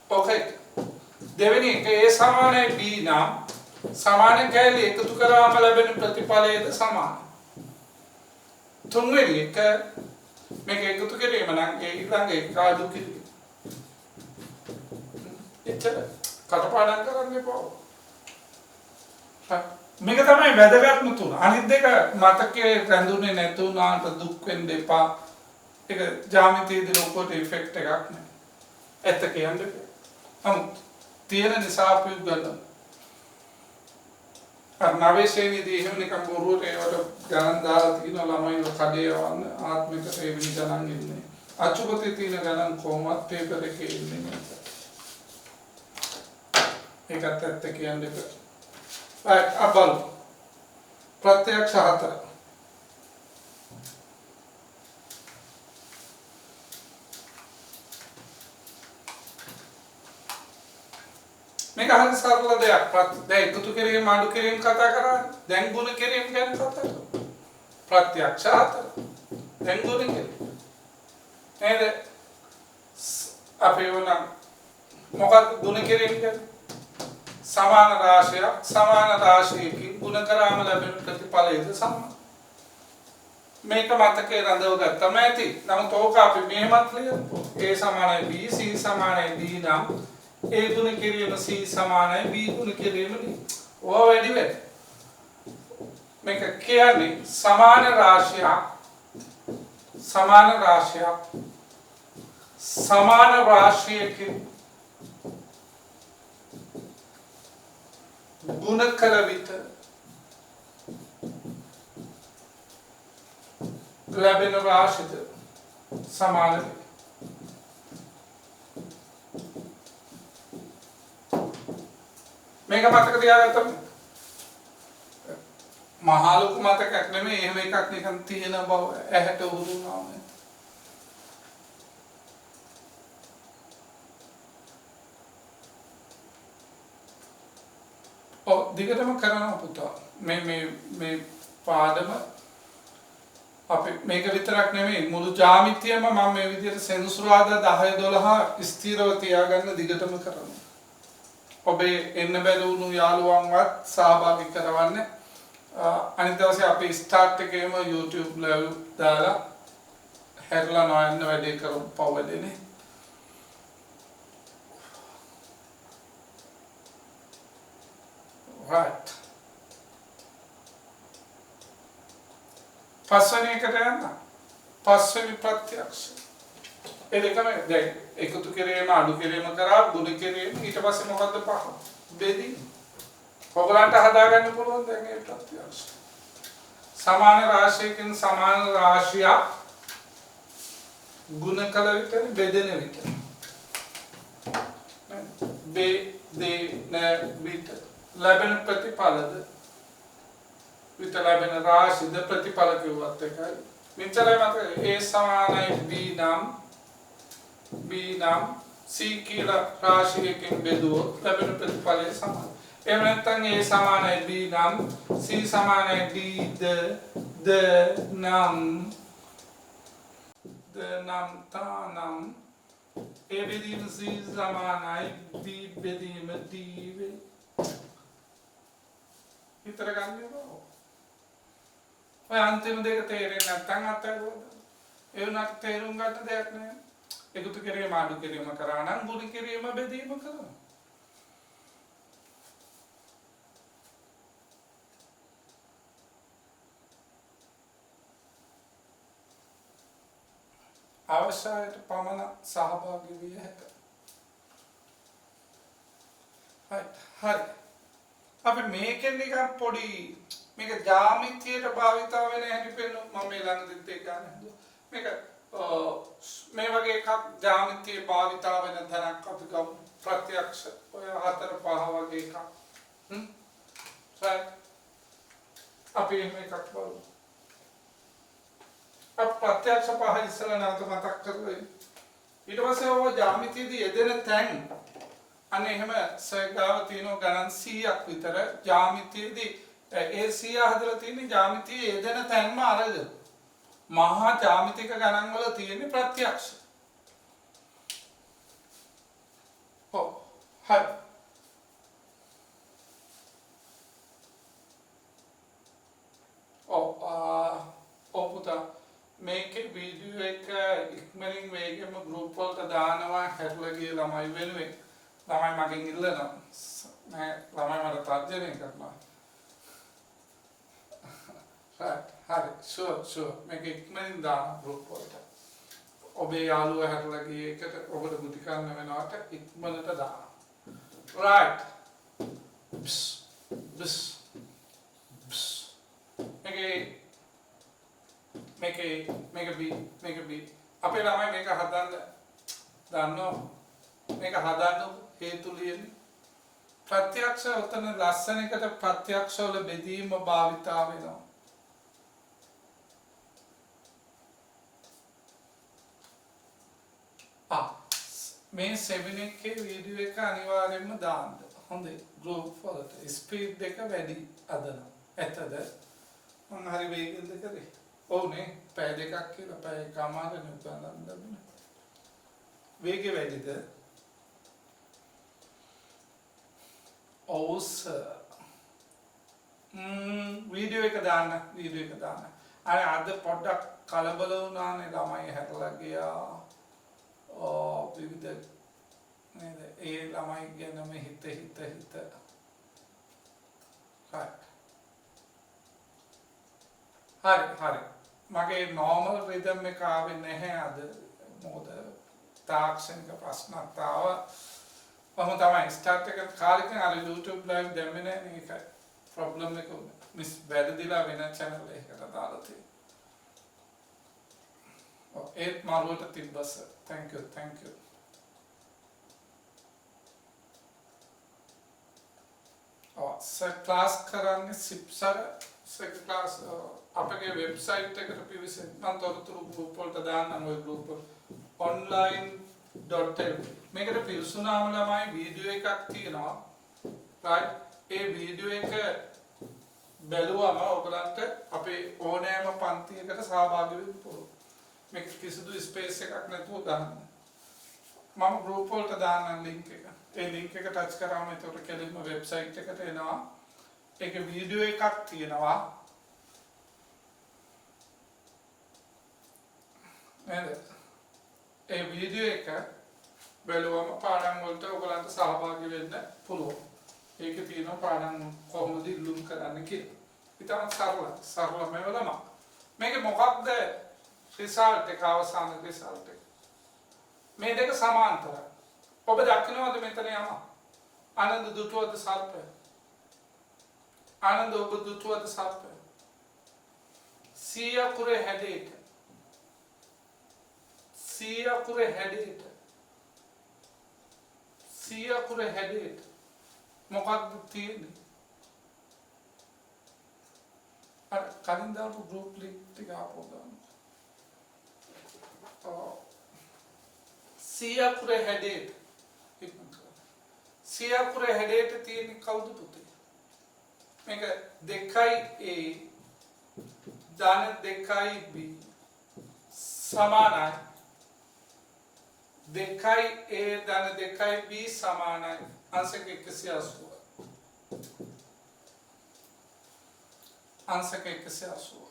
ඔකේ. දෙවෙනි එක A සමානයි B නම් සමාන කැලි එකතු කරාම ලැබෙන ප්‍රතිඵලයද සමානයි. තුන්වෙනි එක මේක එකතු කිරීම නම් ඒ ඊළඟ එක අඩු කිරීම. එච්චර කටපාඩම් කරන්න එපා. මේක තමයි වැදගත්ම තුන. අනිත් දෙක මතකයේ රැඳුනේ නැතුණාට දුක් වෙන්න එපා. ඒක ජ්‍යාමිතියේදී ලොකෝට ඉෆෙක්ට් එකක් නෑ. ඇත්ත කියන්නේ. නමුත් තියෙන නිසා අපි උගන්වනවා. අර නවේශේනීදී එහෙම නිකන් බොරුවට ඒවට ගණන් දාලා තියෙන ළමයිව කඩේ යවන්න ආත්මික සේවනි ගණන් ඉන්නේ. අචුපතේ තියෙන ගණන් කොහොමත් පේපර් එකේ ඉන්නේ නැහැ. ඒකත් ඇත්ත කියන්නේ. right අපල් ප්‍රත්‍යක්ෂ 4 මේක හරි සරල දෙයක්. දැන් එකතු කිරීම අඩු කිරීම කතා කරන්නේ. දැන් ගුණ කිරීම ගැන කතා කරමු. ප්‍රත්‍යක්ෂ 4 දැන් ගුණ කිරීම. නේද? අපි වුණා මොකක්ද ගුණ කිරීම කියන්නේ? සමාන රාශියකින් ගුණ කරාම ලැබෙන ප්‍රතිඵලයද සමාන. මේක මතකේ රඳව ගත්තම ඇති. නමුත් ඕක අපි මෙහෙමත් ලියමු. A සමානයි B C සමානයි D නම් A ගුණ කිරීම C සමානයි B ගුණ කිරීම D. ඕවා වැඩි වෙන්නේ. මේක කියන්නේ සමාන රාශියකින් ගුණ කළ විට ලැබෙන රාශියද සමාන වේ. මේක මතක තියාගත්තම මහා ලොකු මතකයක් නෙමෙයි, එහෙම එකක් නිකන් තියෙන බව ඇහැට උරු වුණාම. දිගටම කරනවා පුතා. මේ පාඩම අපි මේක විතරක් නෙමෙයි මුළු ජ්‍යාමිතියම මම මේ විදිහට සෙනසුරාදා 10-12 ස්ථිරව තියාගන්න දිගටම කරනවා. ඔබේ එන්න බැරි වුණු යාළුවන්වත් සහභාගී කරවන්න. අනිත් දවසේ අපි ස්ටාර්ට් එකේම YouTube live දාලා හැරලා නොයන්න වැඩේ කරමු පවදෙනේ. right. පස්වෙනි එකට යන්න. පස්වෙනි ප්‍රත්‍යක්ෂ. ඒ දෙකම දැන් එකතු කිරීම අඩු කිරීම කරා ගුණ කිරීම ඊට පස්සේ මොකද්ද පහ? බෙදීම. ඔයගලන්ට හදාගන්න පුළුවන් දැන් මේ ප්‍රත්‍යක්ෂ. සමාන රාශියකින් සමාන රාශියක් ගුණ කළ විට බෙදෙන විට. විට ලැබෙන ප්‍රතිඵලද විට ලැබෙන රාශිද ප්‍රතිඵල කිව්වත් එකයි. මෙච්චරයි මතක. A සමානයි B නම් C කියලා රාශියකින් බෙදුවොත් ලැබෙන ප්‍රතිඵලය සමානයි. එහෙම නැත්නම් A සමානයි B නම් C සමානයි D ද නම් තානම් A බෙදීම C සමානයි B බෙදීම D වේ. හිතර ගන්න ඕන. ඔය අන්තිම දෙක තේරෙන්නේ නැත්නම් අත්හැරුවද? ඒ උනත් තේරුම් ගන්න දෙයක් නෑ. එකතු කිරීම අඩු කිරීම කරා නම් ගුණ කිරීම බෙදීම කරනවා. අවශ්‍යයට පමණ සහභාගී විය හැකියි. හරි. අපි මේකෙන් නිකන් පොඩි මේක ජ්‍යාමිතියට භාවිත වෙන හැටි පෙන්නු මම මේ ළඟදිත් ඒක ගන්න හදුවා. මේක මේ වගේ එකක් ජ්‍යාමිතියේ භාවිත වෙන තැනක් අපි ගමු. ප්‍රත්‍යක්ෂ ඔය 4-5 වගේ එකක්. අපි මේකක් බලමු. ප්‍රත්‍යක්ෂ පහ ඉස්සලා නැවත මතක් කරගන්න. ඊට පස්සේ ඔය ජ්‍යාමිතියේදී යෙදෙන තැන් අන්න එහෙම සගාව තියෙන ගණන් 100ක් විතර ජ්‍යාමිතියේදී ඒ 100 හදලා තියෙන ජ්‍යාමිතියේ යෙදෙන තැන්ම අරගෙන මහා ජ්‍යාමිතික ගණන් වල තියෙන ප්‍රත්‍යක්ෂ. හරි. පුතා මේකේ වීඩියෝ එක ඉක්මනින් වේගෙම ගෲප් වලට දානවා හැරලා ගිය ළමයි වෙනුවෙන්. ළමයි මගෙන් ඉල්ලනවා. ළමයි මට තර්ජනය කරනවා. හරි sure මේක ඉක්මනින් දාන ගෲප් වලට. ඔබේ යාළුවා හැරලා ගිය එකට ඔබට බුද්ධි කන්න වෙනවට ඉක්මනට දාන්න. right. මේක B අපේ ළමයි මේක හදන්න දන්නවා. මේක හදන්න හේතු ලියන්නේ ප්‍රත්‍යක්ෂ උතන ලස්සන එකට ප්‍රත්‍යක්ෂ වල බෙදීම භාවිතා වෙනවා. මේ සෙමිනේකේ වීඩියෝ එක අනිවාර්යයෙන්ම දාන්න. හොඳයි ගෲප් වලට ස්පීඩ් එක වැඩි අදනවා. ඇත්තද? මම හරි වේගෙන්ද කරේ. ඔව්නේ පැය දෙකක් කියලා පැය එකමාරනේ උතන ලබන. වේගෙ වැඩිද? ඔව් සර්. වීඩියෝ එක දාන්න. අර අද පොඩ්ඩක් කලබල වුණානේ ළමයි හැරලා ගියා. විවිධ නේද ඒ ළමයි ගැනම හිත right. හරි මගේ normal rhythm එක ආවේ නැහැ අද මොකද තාක්ෂණික ප්‍රශ්නත් ආවා මම තමයි ස්ටාර්ට් එක කාලෙකින් අර YouTube live දැම්මේ නැහැ මේකයි problem එක මිස් වැරදිලා වෙන channel එකකට දාලා තියෙනවා ඔව් ඒත් මාරුවට තිබ්බස thank you සර් ක්ලාස් කරන්නේ සිප්සර සෙක ක්ලාස් අපගේ වෙබ්සයිට් එකට පිවිසෙන්න මම තොරතුරු ගෲප් වලට දාන්නම් ওই ගෲප් online.lk මේකට පිවිසුනාම ළමයි වීඩියෝ එකක් තියෙනවා right ඒ වීඩියෝ එක බැලුවම ඔයගලන්ට අපේ ඕනෑම පන්තියකට සහභාගී වෙන්න පුළුවන් මේක කිසිදු ස්පේස් එකක් නැතුව දාන්න මම ගෲප් වලට දාන්නම් ලින්ක් එක ඒ ලින්ක් එක ටච් කරාම ඒකට කෙලින්ම වෙබ්සයිට් එකට එනවා ඒකේ වීඩියෝ එකක් තියෙනවා නේද ඒ වීඩියෝ එක බැලුවම පාඩම් වලට ඔයගලන්ට සහභාගී වෙන්න පුළුවන් ඒකේ තියෙන පාඩම් කොහොමද ඉල්ලුම් කරන්න කියලා ඉතින් සරලම වෙලම මේක මොකක්ද රිසල්ට් එක අවසාන රිසල්ට් එක මේ දෙක සමාන්තරයි ඔබ දකින්නවද මෙතන යම ආනන්ද දුටුවද සර්පය ආනන්ද ඔබ දුටුවද සර්පය සිය කුරේ හැඩයට සිය කුරේ හැඩයට මොකක්ද තියෙන්නේ අර කලින් දාපු ගෲප් ලින්ක් ටික ආපහු දාන්න සිය කුරේ හැඩයට සිය කුරේ හැඩයට තියෙන්නේ කවුද පුතේ මේක 2a ධන 2b සමානයි 2a ධන 2b සමානයි අංශක 180 අංශක 180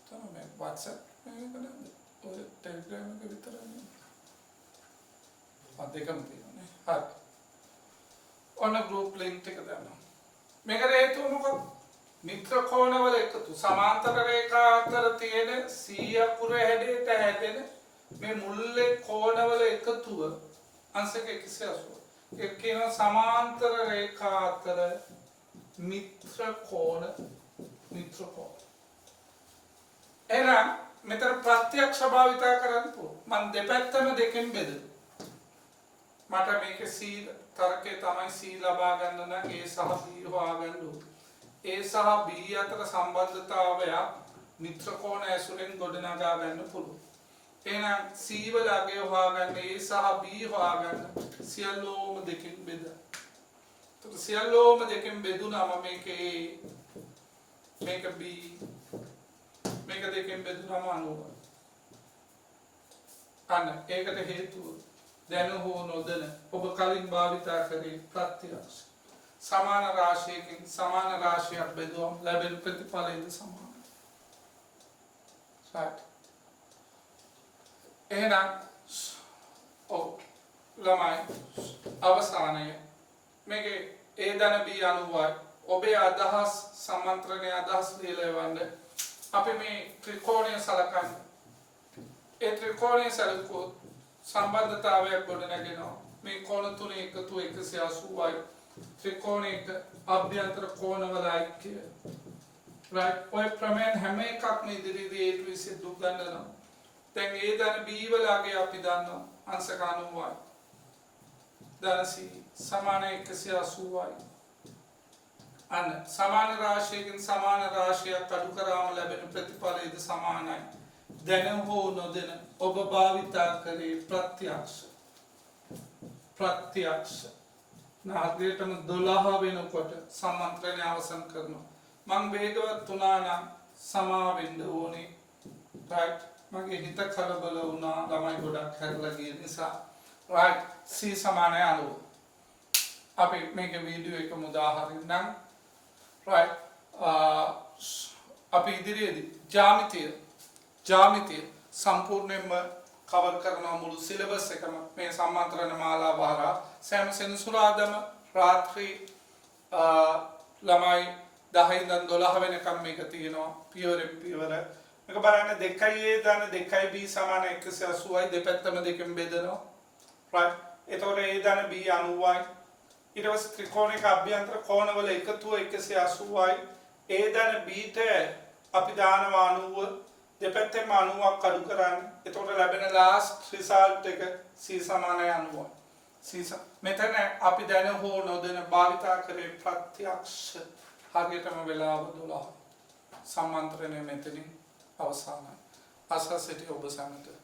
තමයි WhatsApp එකක ඔය Telegram එක විතරයි දෙකම තියෙනවා හරි ඔන්න ගෲප් ලින්ක් එක දානවා මේකට හේතුව මොකක්ද මිත්‍ර කෝණවල එකතු සමාන්තර රේඛා අතර තියෙන 100 කුර හැඩයට හැදෙන මේ මුල්ලේ කෝණවල එකතුව අංශක 180 ඒක කියන සමාන්තර රේඛා අතර මිත්‍ර කෝණ එහෙනම් මෙතන ප්‍රත්‍යක්ෂ භාවිතා කරන්න පුළුවන් මම දෙපැත්තම දෙකෙන් බෙදලා මට මේකේ C තර්කයේ තමයි C ලබා ගන්න නම් A සහ B හොයාගන්න ඕනේ. A සහ B අතර සම්බන්ධතාවය මිත්‍ර කෝණ ඇසුරෙන් ගොඩනගා ගන්න පුළුවන්. එහෙනම් C වල අගය හොයාගන්න A සහ B හොයාගන්න සියල්ලෝම දෙකෙන් බෙදා. එතකොට සියල්ලෝම දෙකෙන් බෙදුනම මේක A මේක B මේක දෙකෙන් බෙදුනම 90. අන්න ඒකට හේතුව දැන හෝ නොදැන ඔබ කලින් භාවිතා කරේ ප්‍රත්‍යක්ෂ සමාන රාශියකින් සමාන රාශියක් බෙදුවම ලැබෙන ප්‍රතිඵලයද සමානයි. right එහෙනම් ළමයි අවසානයේ මේකේ A ධන B අනුවයි ඔබේ අදහස් සමන්ත්‍රණයේ අදහස් ලියලා එවන්න අපි මේ ත්‍රිකෝණය සලකන්නේ ඒ ත්‍රිකෝණය සලකුවොත් සම්බන්ධතාවයක් ගොඩනගෙනවා මේ කෝණ තුනේ එකතු 180යි ත්‍රිකෝණයක අභ්‍යන්තර කෝණවල ඓක්‍ය right ඔය ප්‍රමේය හැම එකක්ම ඉදිරියේදී A to C දුක් ගන්නවා දැන් A ධන B වල අගය අපි දන්නවා අංශක 90යි ධන C සමාන 180යි අන්න සමාන රාශියකින් සමාන රාශියක් අඩු කරාම ලැබෙන ප්‍රතිඵලයද සමානයි දැන හෝ නොදැන ඔබ භාවිතා කරේ ප්‍රත්‍යක්ෂ නාග්‍රේටම 12 වෙනකොට සම්මන්ත්‍රණය අවසන් කරනවා මං වේගවත් වුණා නම් සමා වෙන්න ඕනේ right මගේ හිත කලබල වුණා ළමයි ගොඩක් හැරලා ගිය නිසා right C සමානයි 90 අපි මේක වීඩියෝ එක උදාහරණයක් නම් right අපි ඉදිරියේදී ජ්‍යාමිතිය සම්පූර්ණයෙන්ම කවර් කරන මුළු සිලබස් එකම මේ සම්මන්ත්‍රණ මාලාව හරහා සෑම සෙනසුරාදාම රාත්‍රී ළමයි 10 ඉඳන් 12 වෙනකම් මේක තියෙනවා පියවරෙන් පියවර. මේක බලන්න 2a දාන 2b සමාන 180යි දෙපැත්තම දෙකෙන් බෙදනවා. right. එතකොට a දාන b 90යි. ඊට පස්සේ ත්‍රිකෝණයක අභ්‍යන්තර කෝණවල එකතුව 180යි. a දාන b ට අපි දානවා 90 දෙපැත්තෙම 90ක් අඩු කරන්නේ. එතකොට ලැබෙන last result එක c සමානයි 90යි. මෙතන අපි දැන හෝ නොදැන භාවිතා කරේ ප්‍රත්‍යක්ෂ හරියටම වෙලාව 12. සම්මන්ත්‍රණය මෙතනින් අවසානයි. අසස් සිටි ඔබ සැමට